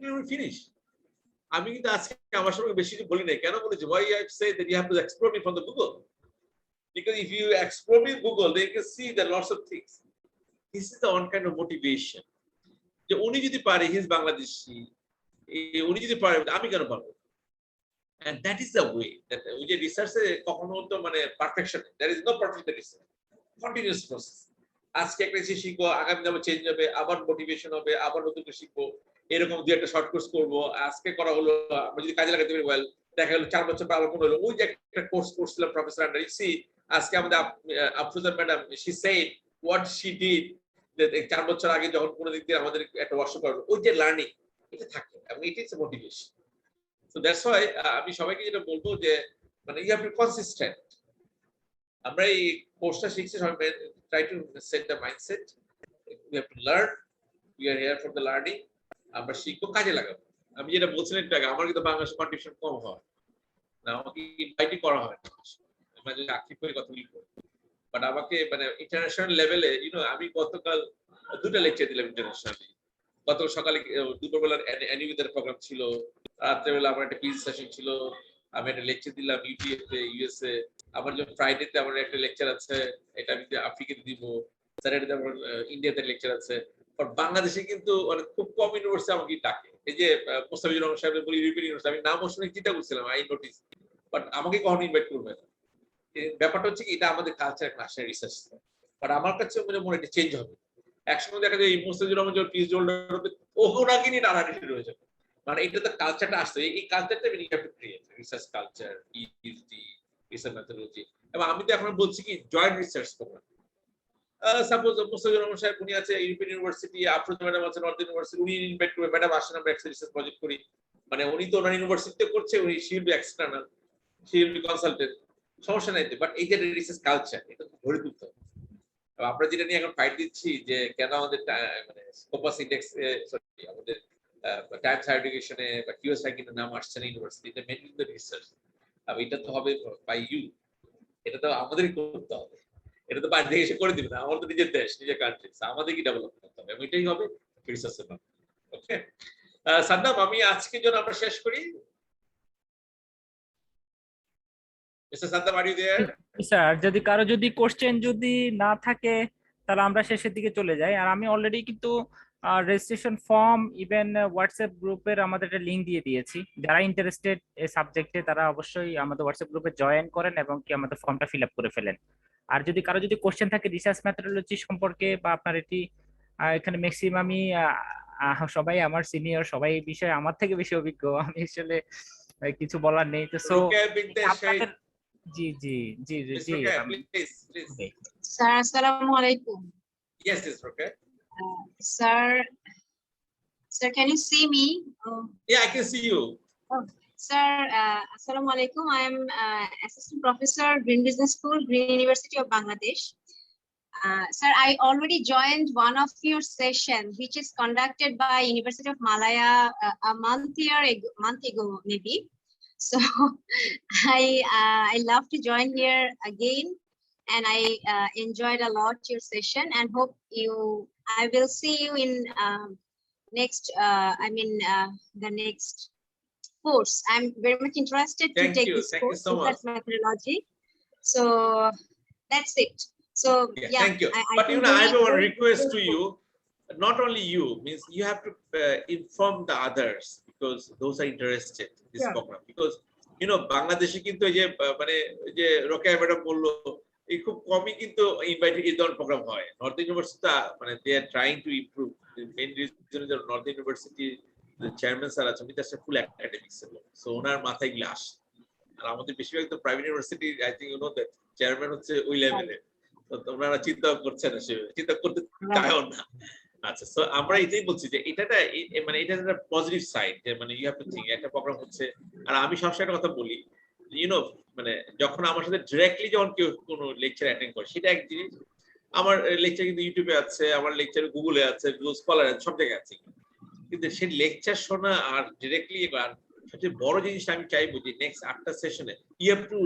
can finish. আমি কিন্তু আজকে আমার সঙ্গে বেশি কিছু বলি নাই, কেন বলেছি? Why I say that you have to explore me from the Google, because if you explore me in Google, they can see there are lots of things. This is the one kind of motivation. যে উনি যদি পারে, he is Bangladeshi, উনি যদি পারে, আমি কেন পারবো? And that is the way that ওই যে রিসার্চে কখনো তো মানে perfection, there is no perfect research, continuous process. আজকে একটা জিনিস শিখবো, আগামী দিনে চেঞ্জ হবে, আবার মোটিভেশন হবে, আবার নতুন করে শিখবো, এরকম দুই একটা শর্ট কোর্স করবো, আজকে করা হলো, আমরা যদি কাজে লাগাতে পারি ওয়েল, দেখা গেল 4 বছর পর আবার মনে হলো ওই যে একটা কোর্স করছিলাম প্রফেসর আন্ডার, সি আজকে আমাদের Afroza madam, she said what she did, that 4 বছর আগে যখন কোনো দিক দিয়ে আমাদের একটা ওয়ার্কশপ করলো, ওই যে লার্নিং এটা থাকে এবং it is motivation. So that's why আমি সবাইকে যেটা বলবো যে মানে you have to be consistent. আমরা এই কোর্সটা শিখছি, সবাই try to set the mindset, we have to learn, we are here for the learning. আমরা শিখবো, কাজে লাগাবো। আমি যেটা বলছিলাম একটু আগে, আমার কিন্তু বাংলাদেশে কন্ট্রিবিউশন কম হয় না, আমাকে ইনভাইটই করা হয় না, আমরা যদি আক্ষেপ করে কথা বলি, বাট আমাকে মানে ইন্টারন্যাশনাল লেভেলে আমি গতকাল 2টা লেকচার দিলাম ইন্টারন্যাশনালি। গতকাল সকালে দুপুরবেলার অ্যানিউইদের প্রোগ্রাম ছিল, রাত্রেবেলা আমার একটা পিএইচডি সেশন ছিল, আমি একটা লেকচার দিলাম ইউটিএফ এ, ইউএসএ। আমার যে ফ্রাইডেতে আমার একটা লেকচার আছে, এটা আমি আফ্রিকাতে দিব, স্যাটারডেতে আমার ইন্ডিয়াতে লেকচার আছে। বাট বাংলাদেশে কিন্তু মানে খুব কম ইউনিভার্সিটি আমাকে ডাকে। এই যে মোস্তাফিজুর রহমান সাহেব বলি ইউরোপিয়ান ইউনিভার্সিটি, আমি নাম শুনে চিন্তা করছিলাম, আই নোটিস, বাট আমাকে কখনো ইনভাইট করবে না। ব্যাপারটা হচ্ছে কি, এটা আমাদের কালচার ন্যাশনাল রিসার্চ, বাট আমার কাছে মনে এটা চেঞ্জ হবে। একসময় দেখা যায় মোস্তাফিজুর রহমান যখন পিএইচডি হোল্ডার হবে, ওনাকে নিয়ে টানাটানি শুরু হয়ে যাবে। মানে এটা তো কালচারটা আসছে, এই কালচারটা we have to create, research culture, PhD, research methodology. এবং আমি তো এখন বলছি কি joint research program. Suppose Mostafizur Rahman সাহেব উনি আছে ইউরোপিয়ান ইউনিভার্সিটি, আফরোজা ম্যাডাম আছে নর্থ ইউনিভার্সিটি, উনি ইনভাইট করবে, ম্যাডাম আসেন আমরা একটা রিসার্চ প্রজেক্ট করি। মানে উনি তো ওনার ইউনিভার্সিটিতে করছে, উনি she will be external, she will be consultant, সমস্যা নাই। বাট এই যে রিসার্চ কালচার, এটা গড়ে তুলতে হবে। আমরা যেটা নিয়ে এখন ফাইট দিচ্ছি যে কেন আমাদের মানে স্কোপাস ইন্ডেক্স, সরি আমাদের টাইম সার্টিফিকেশনে বা কিউএস র্যাঙ্কিংয়ের নাম আসছে না ইউনিভার্সিটিতে, মেইনলি দ্য রিসার্চ। আর এটা তো হবে বাই ইউ, এটা তো আমাদেরই করতে হবে, এটা তো বাইরে থেকে এসে করে দিবে না, আমার তো নিজের দেশ, নিজের কান্ট্রি, আমাদেরকে ডেভেলপ করতে হবে, এবং এটাই হবে রিসার্চের মাধ্যমে। ওকে সাদ্দাম, আমি আজকের জন্য আমরা শেষ করি। Mister Saddam, are you there? Sir, যদি কারো কোশ্চেন যদি না থাকে তাহলে আমরা শেষের দিকে চলে যাই। আর আমি অলরেডি কিন্তু রেজিস্ট্রেশন ফর্ম, ইভেন হোয়াটসঅ্যাপ গ্রুপের আমাদের একটা লিঙ্ক দিয়ে দিয়েছি। যারা ইন্টারেস্টেড এই সাবজেক্টে তারা অবশ্যই আমাদের হোয়াটসঅ্যাপ গ্রুপে জয়েন করেন এবং কি আমাদের ফর্মটা ফিল আপ করে ফেলেন। আর যদি কারো কোশ্চেন থাকে রিসার্চ মেথোডলজি সম্পর্কে বা আপনার এটি, এখানে ম্যাক্সিমামই সবাই আমার সিনিয়র, সবাই এই বিষয়ে আমার থেকে বেশি অভিজ্ঞ, আমি আসলে কিছু বলার নেই। তো সো জি জি জি জি জি স্যার, আসসালামু আলাইকুম। Yes, yes, okay. Sir, can you see me? Yeah, I can see you. Oh, sir, assalamu alaikum. I am assistant professor, Green Business School, Green University of Bangladesh. Sir, I already joined one of your session, which is conducted by University of Malaya a month ago, maybe. So I love to join here again, and I enjoyed a lot your session, and hope I will see you in next the next course. I'm very much interested to take this course, research methodology. So that's it. So yeah, thank you. But I have one request to you. Not only you, means you have to inform the others, because those are interested in this program. Because বাংলাদেশে কিন্তু এই যে মানে যে Rokeya madam বললো, এই খুব কমই কিন্তু ইনভাইটেড এই ধরনের প্রোগ্রাম হয়। নর্থ ইউনিভার্সিটি মানে they are trying to improve. Main reason যে নর্থ ইউনিভার্সিটি চেয়ারম্যান স্যার আছেন, উনি ফুল একাডেমিক্স এর লোক, সো ওনার মাথায় গ্লাস। আর আমাদের বেশিরভাগ তো private university, I think you know that chairman হচ্ছে ওই লেভেলে, তো ওনারা চিন্তা করছে না, সে চিন্তা করতে চায়ও না। আচ্ছা, সো আমরা এটাই বলছি যে এটা একটা পজিটিভ সাইড, যে মানে ইউ হ্যাভ টু থিঙ্ক একটা প্রোগ্রাম হচ্ছে। আর আমি সবসময় একটা কথা বলি, মানে যখন আমার সাথে ডিরেক্টলি যখন কেউ কোনো লেকচার অ্যাটেন্ড করে সেটা এক জিনিস, আমার লেকচার কিন্তু ইউটিউবে আছে, আমার লেকচার গুগলে আছে, গুগল স্কলার আছে, সব জায়গায় আছে, কিন্তু সেই লেকচার শোনা আর ডিরেক্টলি সবচেয়ে বড় জিনিসটা আমি চাইবো যে নেক্সট আফটার সেশনে you have to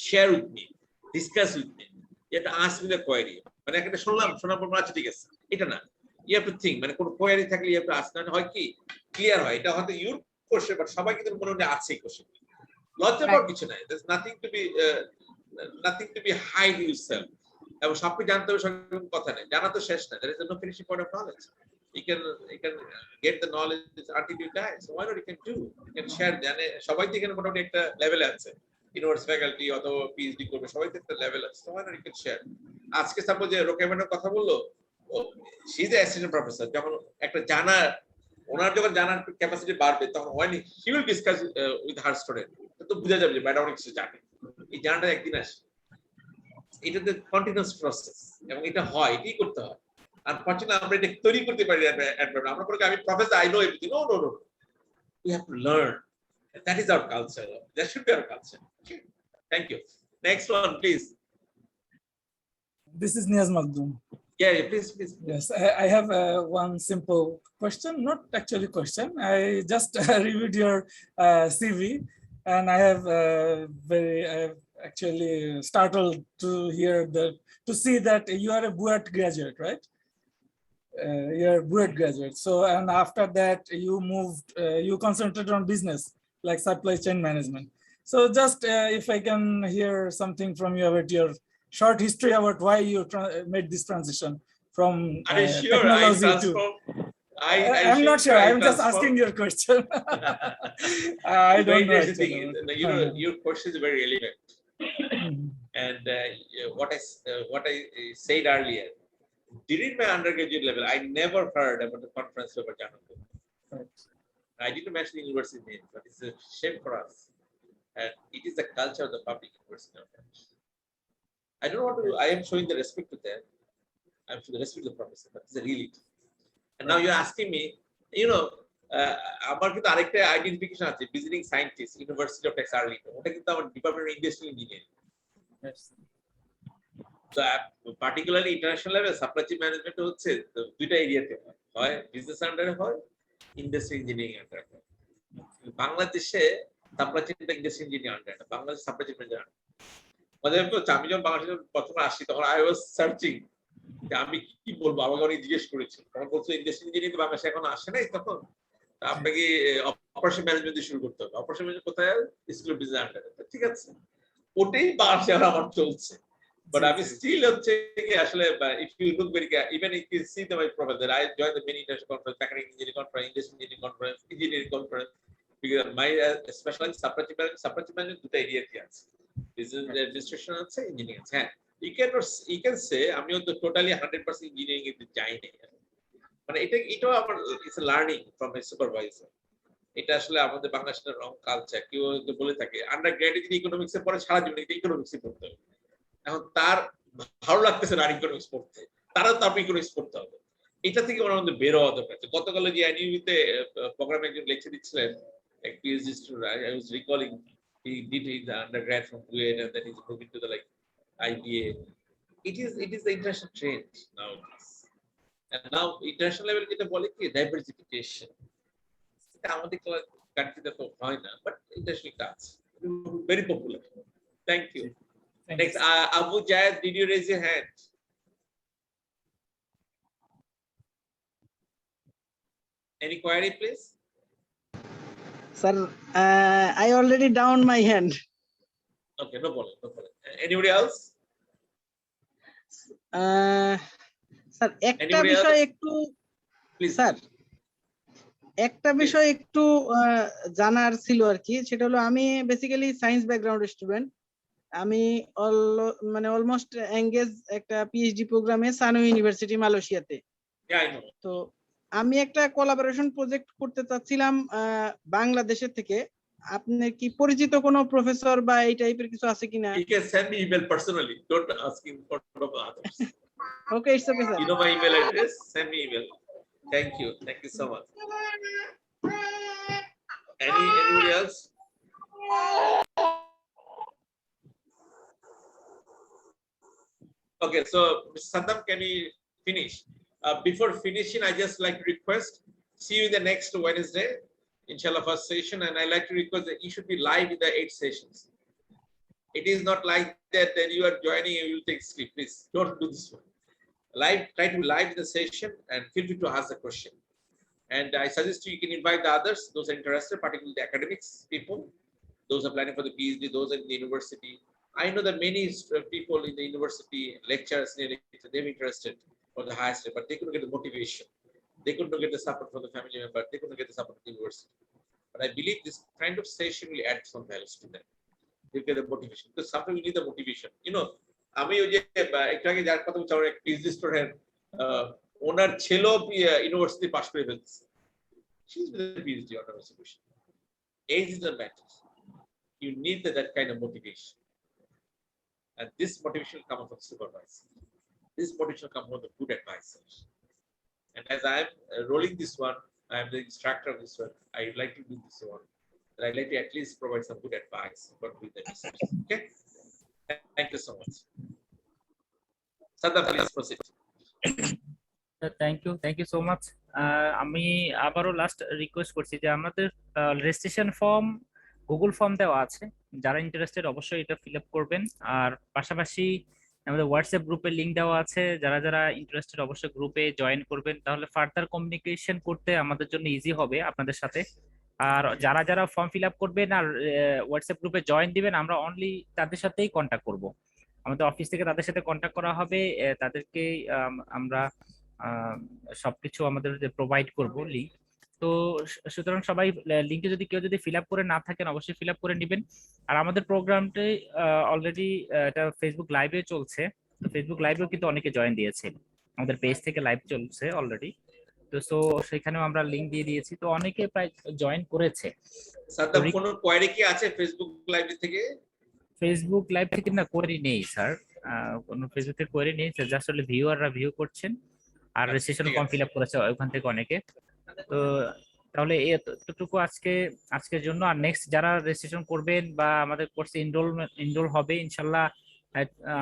share with me, discuss with me, এটা আস্ক মি দ্য কোয়েরি। মানে একটা শোনার পর আচ্ছা ঠিক আছে, এটা না, ইউ হ্যাভ টু থিঙ্ক, মানে কোনো কোয়েরি থাকলে ইউ হ্যাভ টু আস্ক, হয় কি ক্লিয়ার হয়, এটা হয়তো ইউর কোশ্চেন বাট সবাই কিন্তু মনে মনে আছে এই কোশ্চেন, লজ্জা পাওয়ার কিছু নাই, there's nothing to be hide yourself, এবং সবকিছু জানতে হবে সেরকম কথা নেই, জানা তো শেষ না, there is no finishing point of knowledge, you can get the knowledge until you die, so why not you can share, জানে সবাই তো এখানে মোটামুটি একটা লেভেলে আছে, ইউনিভার্সিটি ফ্যাকাল্টি অথবা পিএইচডি করবে, সবাই তো একটা লেভেল আছে, so why not you can share। আজকে সাপোজ যে রোকেয়া ম্যাডাম কথা বললো, শি ইজ অ্যাসিস্ট্যান্ট প্রফেসর, যখন একটা জানার, ওনার যখন জানার ক্যাপাসিটি বাড়বে তখন when he will discuss with her student, তো বোঝা যাবে যে ম্যাডাম অনেক কিছু জানে, এই জানাটা একদিন আসে, এটা তো কন্টিনিউয়াস প্রসেস, এবং এটা হয়, এটাই করতে হয়। আনফরচুনেটলি আমরা এটা তৈরি করতে পারি না, আমরা বলি আমি professor, I know everything, no, we have to learn, and that is our culture, that should be our culture. Okay. Thank you. Next one please. This is Niaz Magdum. Yeah, please. Yes, I have one simple question, not actually question. I just reviewed your CV, and I have very actually startled to hear to see that you are a BIIHS graduate, right? You're a BIIHS graduate. So, and after that you moved, you concentrated on business, like supply chain management. So just if I can hear something from you about your short history about why you made this transition from technology to. I'm not sure. I'm just asking your question. I don't know. You know, your question is very relevant. And what I said earlier, during my undergraduate level, I never heard about the conference paper journal. I didn't mention the university name, but it's a shame for us. And it is the culture of the public university. I don't want to, I am showing the respect to them. I'm showing the respect to the professor, but it's a reality. And now you're asking me, you know, আমার কিন্তু আরেকটা identification আছে, visiting scientist, university of Texas Arlington, ওটা কিন্তু আমার department of industrial engineering. তো particularly international level supply chain management হচ্ছে দুইটা এরিয়াতে হয়, বিজনেস আন্ডারে হয়, ইন্ডাস্ট্রি ইঞ্জিনিয়ারিং আন্ডারে হয়। বাংলাদেশে সাপ্লাই চেইন ইন্ডাস্ট্রি ইঞ্জিনিয়ারিং আন্ডারে, বাংলাদেশ সাপ্লাই চেইন ম্যানেজার। আমি যখন বাংলাদেশে প্রথমে আসি তখন আই ওয়াজ সার্চিং যে আমি কি বলবো, আমাকে অনেক জিজ্ঞেস করেছে, তখন বলছো ইন্ডাস্ট্রি ইঞ্জিনিয়ারিং বাংলাদেশে এখন আসে নাই, তখন আপনাকে অপারেশন ম্যানেজমেন্ট দিয়ে শুরু করতে হবে। অপারেশন ম্যানেজমেন্ট কোথায়? স্কুল বিজনেস আন্ডারে। ঠিক আছে, ওটাই বাংলাদেশে আমার চলছে। But I'm still actually, if you look very, even if you see my profile, that I joined the many international conference, mechanical engineering conference, industrial engineering conference, engineering conference, because my specialized supply chain management to the area is business administration and engineering. You can say I'm not totally 100% engineering in the China. But it's a learning from a supervisor. এটা আসলে আমাদের বাংলাদেশের রং culture, কেউ বলে থাকে আন্ডারগ্রেডে যদি economics এর পরে সারা জীবন ইকোনমিক্স পড়তে হবে। এখন তার ভালো লাগতেছে না ইকোনমিক্স পড়তে, তারও তার ইকোনমিক্স পড়তে হবে। এটা থেকে আমার মধ্যে বের হওয়া দরকার। গতকাল যে আইনিউতে প্রোগ্রামে একজন লেকচার দিচ্ছিলেন, এক PhD student, I was recalling he did his undergrad from BIIHS and then he's moving to the like IBA. It is the international trend nowadays. And now international level যেটা বলে কি diversification, এটা আমাদের কান্ট্রিতে তো হয় না, বাট ইন্টারন্যাশনাল কাজ very popular. Thank you. Next, Abu Jayed, did you raise your hand? Any query, please? Sir, I already down my hand. Okay, no problem. Anybody else? Sir, একটা বিষয় একটু, স্যার একটা বিষয় একটু জানার ছিল আর কি, সেটা হলো আমি বেসিক্যালি সায়েন্স ব্যাকগ্রাউন্ড স্টুডেন্ট। আমি মানে অলমোস্ট এঙ্গেজ একটা পিএইচডি প্রোগ্রামে সানো ইউনিভার্সিটি মালয়েশিয়াতে। তো আমি একটা কোলাবোরেশন প্রজেক্ট করতে চাচ্ছিলাম বাংলাদেশের থেকে। আপনার কি পরিচিত কোনো প্রফেসর বা এই টাইপের কিছু আছে কিনা? You can send me email personally. Don't ask him for others. Okay, it's okay, sir. You know my email address. Send me email. Thank you so much. Anybody else? Okay, so Mr. Saddam, can we finish? Before finishing, I just like to request, see you in the next Wednesday. inshallah, first session, and I like to request that you should be live in the 8 sessions. It is not like that you are joining and you will take sleep. Please don't do this one. Live, try to be live in the session and feel free to ask the question. And I suggest you can invite the others, those are interested, particularly the academics people, those are planning for the PhD, those are in the university. I know that many people in the university, lecturers, they're interested for the highest, but they couldn't get the motivation. They couldn't get the support from the family member. They couldn't get the support of the university. But I believe this kind of session will add some values to them. They get the motivation, because sometimes we need the motivation. You know, আমি ওই যে একটু আগে যার কথা বলছি, আমার এক পিএইচডি স্টুডেন্ট, ওনার ছেলেও ইউনিভার্সিটি পাস করে ফেলছে। She is with a PhD on our solution. Age is the matter. You need that kind of motivation, and this motivation will come from supervisor. This motivation will come from the good advisors. And as I am rolling this one, I am the instructor of this one. I would like to do this one. And I'd like to at least provide some good advice for doing the research. Okay. Thank you so much. Saddam, please proceed. Thank you so much. আমি আবারও last request করছি যে আমাদের registration form Google form দেওয়া আছে, যারা interested অবশ্যই এটা ফিল আপ করবেন। আর পাশাপাশি আমাদের হোয়াটসঅ্যাপ গ্রুপে লিংক দেওয়া আছে, যারা যারা ইন্টারেস্টেড অবশ্যই গ্রুপে জয়েন করবেন, তাহলে ফার্দার কমিউনিকেশন করতে আমাদের জন্য ইজি হবে আপনাদের সাথে। আর যারা যারা ফর্ম ফিল আপ করবেন আর হোয়াটসঅ্যাপ গ্রুপে জয়েন দিবেন, আমরা অনলি তাদের সাথেই কন্ট্যাক্ট করব। আমাদের অফিস থেকে তাদের সাথে কন্ট্যাক্ট করা হবে, তাদেরকে আমরা সবকিছু আমাদের প্রোভাইড করব লিংক। তো সুতরাং সবাই লিংকে যদি কেউ যদি ফিল আপ করে না থাকেন, অবশ্যই ফিল আপ করে নেবেন। আর আমাদের প্রোগ্রামটি অলরেডি এটা ফেসবুক লাইভে চলছে, তো ফেসবুক লাইভেও কিন্তু অনেকে জয়েন দিয়েছে, আমাদের পেজ থেকে লাইভ চলছে অলরেডি। তো সো সেখানেও আমরা লিংক দিয়ে দিয়েছি, তো অনেকে প্রায় জয়েন করেছে। সাদ্দাম, কোনো কোয়েরি কি আছে ফেসবুক লাইভ থেকে? ফেসবুক লাইভ থেকে না, কোয়েরি নেই স্যার, কোনো ফেসবুক থেকে কোয়েরি নেই, জাস্ট হলো ভিউয়াররা ভিউ করছেন আর রেজিস্ট্রেশন ফর্ম ফিল আপ করেছে ওখান থেকে অনেকে। তো তাহলে এতটুকু আজকের জন্য। আর নেক্সট যারা রেজিস্ট্রেশন করবেন বা আমাদের কোর্সে ইনরোল হবে ইনশাল্লাহ,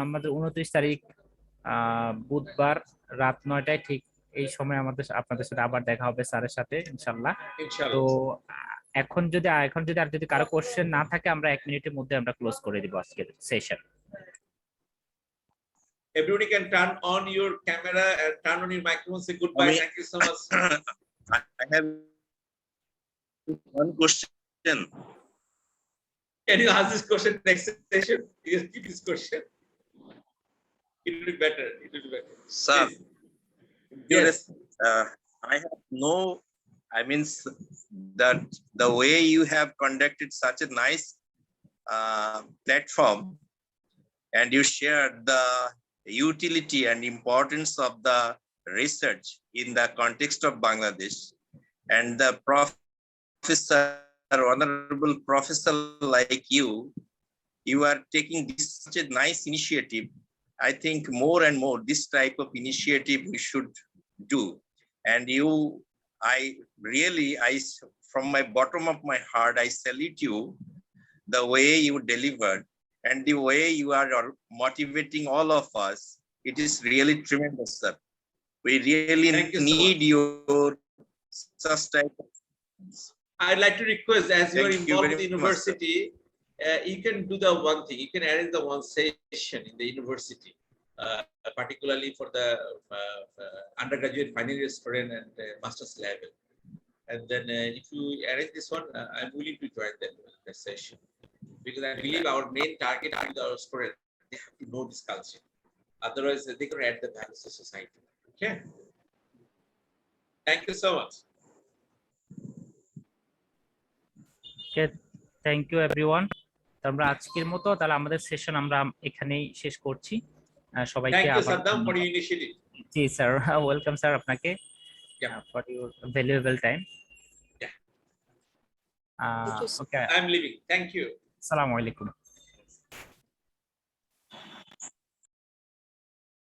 আমাদের 29 তারিখ বুধবার রাত 9টায় ঠিক এই সময় আপনাদের সাথে আবার দেখা হবে স্যারের সাথে ইনশাল্লাহ। তো এখন যদি আর যদি কারো কোশ্চেন না থাকে, আমরা 1 মিনিটের মধ্যে আমরা ক্লোজ করে দিব আজকের session. Everybody can turn on your camera and turn on your microphone. Say goodbye. Thank you so much. I have one question. Can you ask this question next session? Yes, keep this question. It will be better. Sir, yes. I have that the way you have conducted such a nice platform, and you shared the utility and importance of the research in the context of Bangladesh, and the honorable professor like you are taking such a nice initiative. I think more and more this type of initiative we should do. And I from my bottom of my heart, I salute you, the way you delivered and the way you are motivating all of us. It is really tremendous, sir. We really need your such type of things. I'd like to request, as you are involved in the university, you can do the one thing. You can arrange the one session in the university, particularly for the undergraduate, final year student, and master's level. And then if you arrange this one, I'm willing to join the session, because I believe our main target is our students. They have to know this culture. Otherwise, they can add the values to society. Okay. Thank you so much. Okay, thank you everyone. আমরা আজকের মতো তাহলে আমাদের session আমরা এখানেই শেষ করছি। সবাইকে Thank you, Saddam, for your initiative. G sir, welcome sir আপনাকে for your valuable time. Yeah. Okay. I'm leaving. Thank you. Assalamu alaikum.